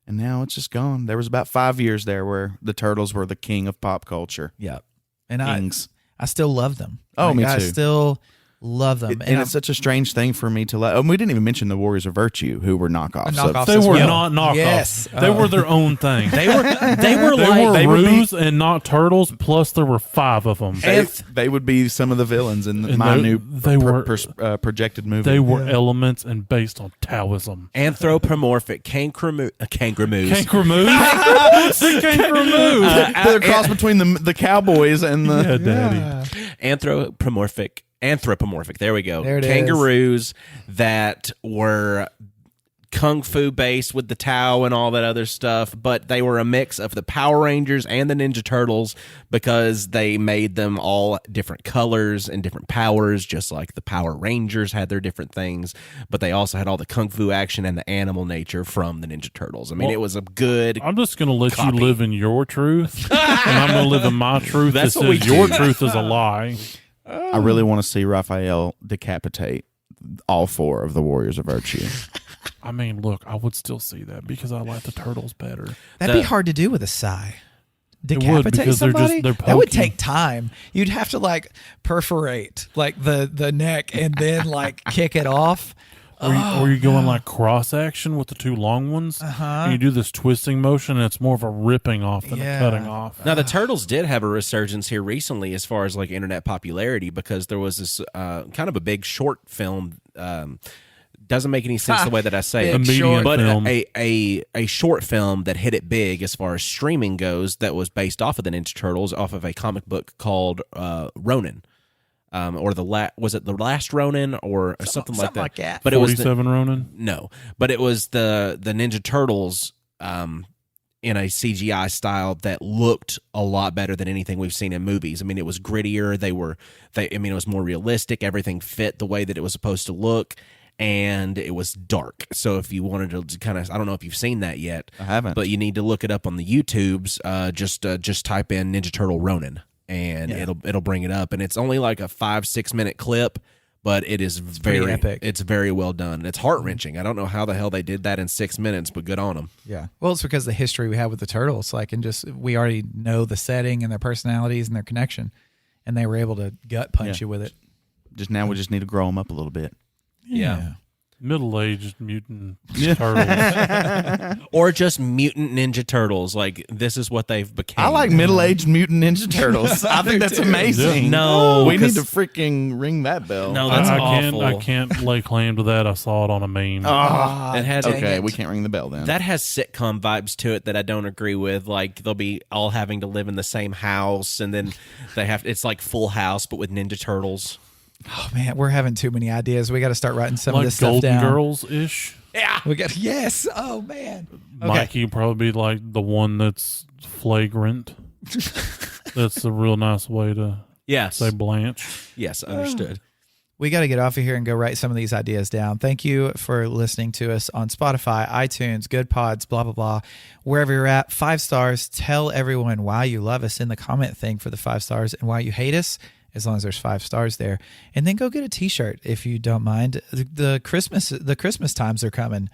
And now it's just gone. There was about 5 years there where the Turtles were the king of pop culture. Yep. And Kings. I still love them. Oh, me I too. still love them. And it's such a strange thing for me to let. We didn't even mention the Warriors of Virtue, who were knockoffs. Knockoffs. They as were well. not knockoffs. Yes. They were their own thing. They were They were would be- Ruse and not Turtles, plus there were 5 of them. They would be some of the villains in And my they- new they were- projected movie. They were elements and based on Taoism. Anthropomorphic kangaroos. Kangaroos? Kangaroos. They're a cross between the Cowboys and the. Yeah, Daddy. Anthropomorphic. There we go. There it is. Kangaroos that were kung fu based with the Tao and all that other stuff, but they were a mix of the Power Rangers and the Ninja Turtles because they made them all different colors and different powers, just like the Power Rangers had their different things, but they also had all the kung fu action and the animal nature from the Ninja Turtles. I mean, Well, it was a good. I'm just going to let Copy. you live in your truth, and I'm going to live in my truth. That's that what we says your do. truth is a lie. I really want to see Raphael decapitate all 4 of the Warriors of Virtue. I mean, look, I would still see that because I like the turtles better. That'd be hard to do with a sai. would, Decapitate because they're somebody? they're That would poking. take time. You'd have to like perforate like the neck and then like kick it off. Or you're going like cross action with the two long ones. And you do this twisting motion, and it's more of a ripping off than a cutting off. Now, the Turtles did have a resurgence here recently as far as like internet popularity because there was this kind of a big short film. Doesn't make any sense the way that I say A it. medium But film. a short film that hit it big as far as streaming goes that was based off of the Ninja Turtles, off of a comic book called Ronin. Or was it the last Ronin or something like that? But it was 47 Ronin? No, but it was the Ninja Turtles in a CGI style that looked a lot better than anything we've seen in movies. I mean, it was grittier. It was more realistic. Everything fit the way that it was supposed to look, and it was dark. So if you wanted to kind of, I don't know if you've seen that yet. I haven't. But you need to look it up on the YouTubes. Just type in Ninja Turtle Ronin, and it'll bring it up. And it's only like a 5-6 minute clip, but it is very epic. It's very well done. It's heart wrenching. I don't know how the hell they did that in 6 minutes, but good on them. Yeah. Well, it's because of the history we have with the turtles. Like, and just we already know the setting and their personalities and their connection, and they were able to gut punch you with it. Just now, we just need to grow them up a little bit. Yeah. Middle-aged mutant turtles. Or just mutant Ninja Turtles. Like, this is what they've become. I like middle-aged mutant Ninja Turtles. I think that's amazing. No, we need 'cause- to freaking ring that bell. No, that's awful. I can't lay claim to that. I saw it on a meme. It has Okay, we can't ring the bell then. that has sitcom vibes to it that I don't agree with. Like, they'll be all having to live in the same house, and then it's like Full House, but with Ninja Turtles. Oh man, we're having too many ideas. We got to start writing some of Like this stuff Golden down. Girls-ish. We got yes. Oh man. Okay. Mikey would probably be like the one that's flagrant. That's a real nice way to Yes. say Blanche. Yes, understood. We got to get off of here and go write some of these ideas down. Thank you for listening to us on Spotify, iTunes, Good Pods, blah, blah, blah. Wherever you're at, 5 stars. Tell everyone why you love us in the comment thing for the 5 stars and why you hate us, as long as there's 5 stars there. And then go get a t-shirt if you don't mind. The Christmas times are coming.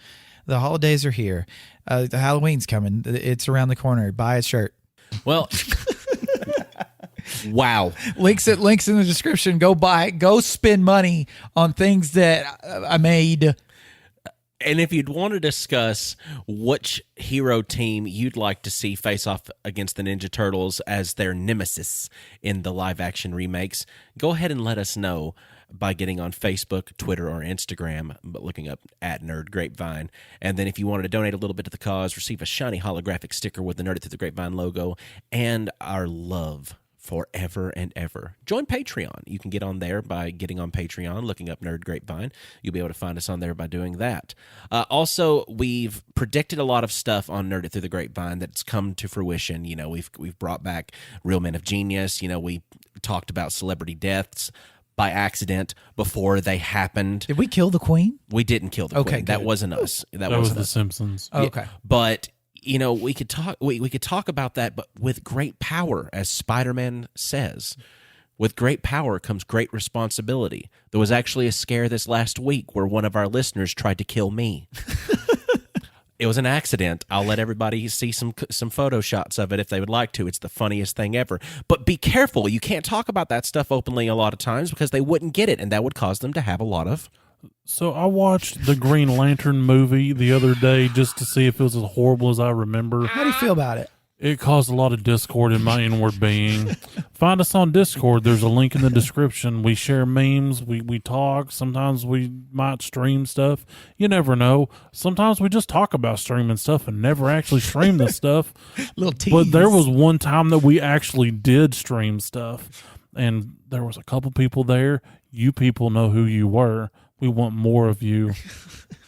The holidays are here. The Halloween's coming. It's around the corner. Buy a shirt. Well, wow. Links in the description. Go buy. Go spend money on things that I made. And if you'd want to discuss which hero team you'd like to see face off against the Ninja Turtles as their nemesis in the live action remakes, go ahead and let us know by getting on Facebook, Twitter, or Instagram, but looking up at Nerd Grapevine. And then if you wanted to donate a little bit to the cause, receive a shiny holographic sticker with the Nerd Through the Grapevine logo and our love forever and ever. Join Patreon. You can get on there by getting on Patreon, looking up Nerd Grapevine. You'll be able to find us on there by doing that. Also, we've predicted a lot of stuff on Nerd It Through the Grapevine that's come to fruition. You know, we've brought back Real Men of Genius. You know, we talked about celebrity deaths by accident before they happened. Did we kill the queen? We didn't kill the queen. That good. wasn't us. That That was wasn't The us. Simpsons. Oh, okay. But you know, we could talk. We could talk about that, but with great power, as Spider-Man says, with great power comes great responsibility. There was actually a scare this last week where one of our listeners tried to kill me. It was an accident. I'll let everybody see some photo shots of it if they would like to. It's the funniest thing ever. But be careful. You can't talk about that stuff openly a lot of times because they wouldn't get it, and that would cause them to have a lot of. So I watched the Green Lantern movie the other day just to see if it was as horrible as I remember. How do you feel about it? It caused a lot of discord in my inward being. Find us on Discord. There's a link in the description. We share memes. We talk. Sometimes we might stream stuff. You never know. Sometimes we just talk about streaming stuff and never actually stream the stuff. Little tease. But there was one time that we actually did stream stuff, and there was a couple people there. You people know who you were. We want more of you.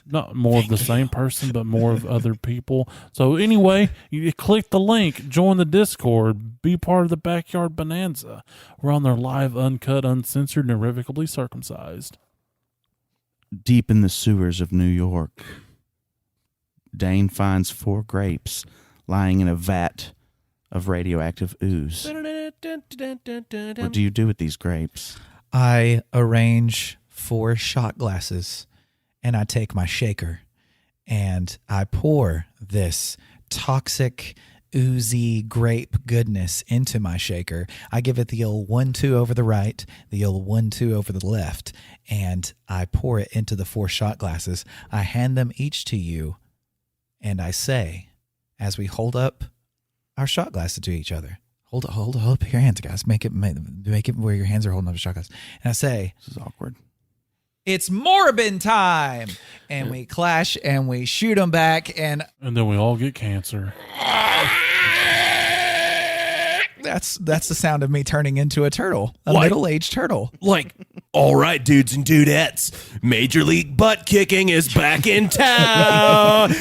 Not more of the same person, but more of other people. So anyway, you click the link, join the Discord, be part of the Backyard Bonanza. We're on there live, uncut, uncensored, and irrevocably circumcised. Deep in the sewers of New York, Dane finds 4 grapes lying in a vat of radioactive ooze. What do you do with these grapes? I arrange 4 shot glasses, and I take my shaker, and I pour this toxic, oozy grape goodness into my shaker. I give it the old 1-2 over the right, the old 1-2 over the left, and I pour it into the 4 shot glasses. I hand them each to you, and I say, as we hold up our shot glasses to each other, hold up your hands, guys. Make it where your hands are holding up a shot glass. And I say, This is awkward. it's Morbin time, and we clash and we shoot them back, and then we all get cancer. that's the sound of me turning into a turtle, a What? middle-aged turtle. Like, all right, dudes and dudettes, Major League butt kicking is back in town.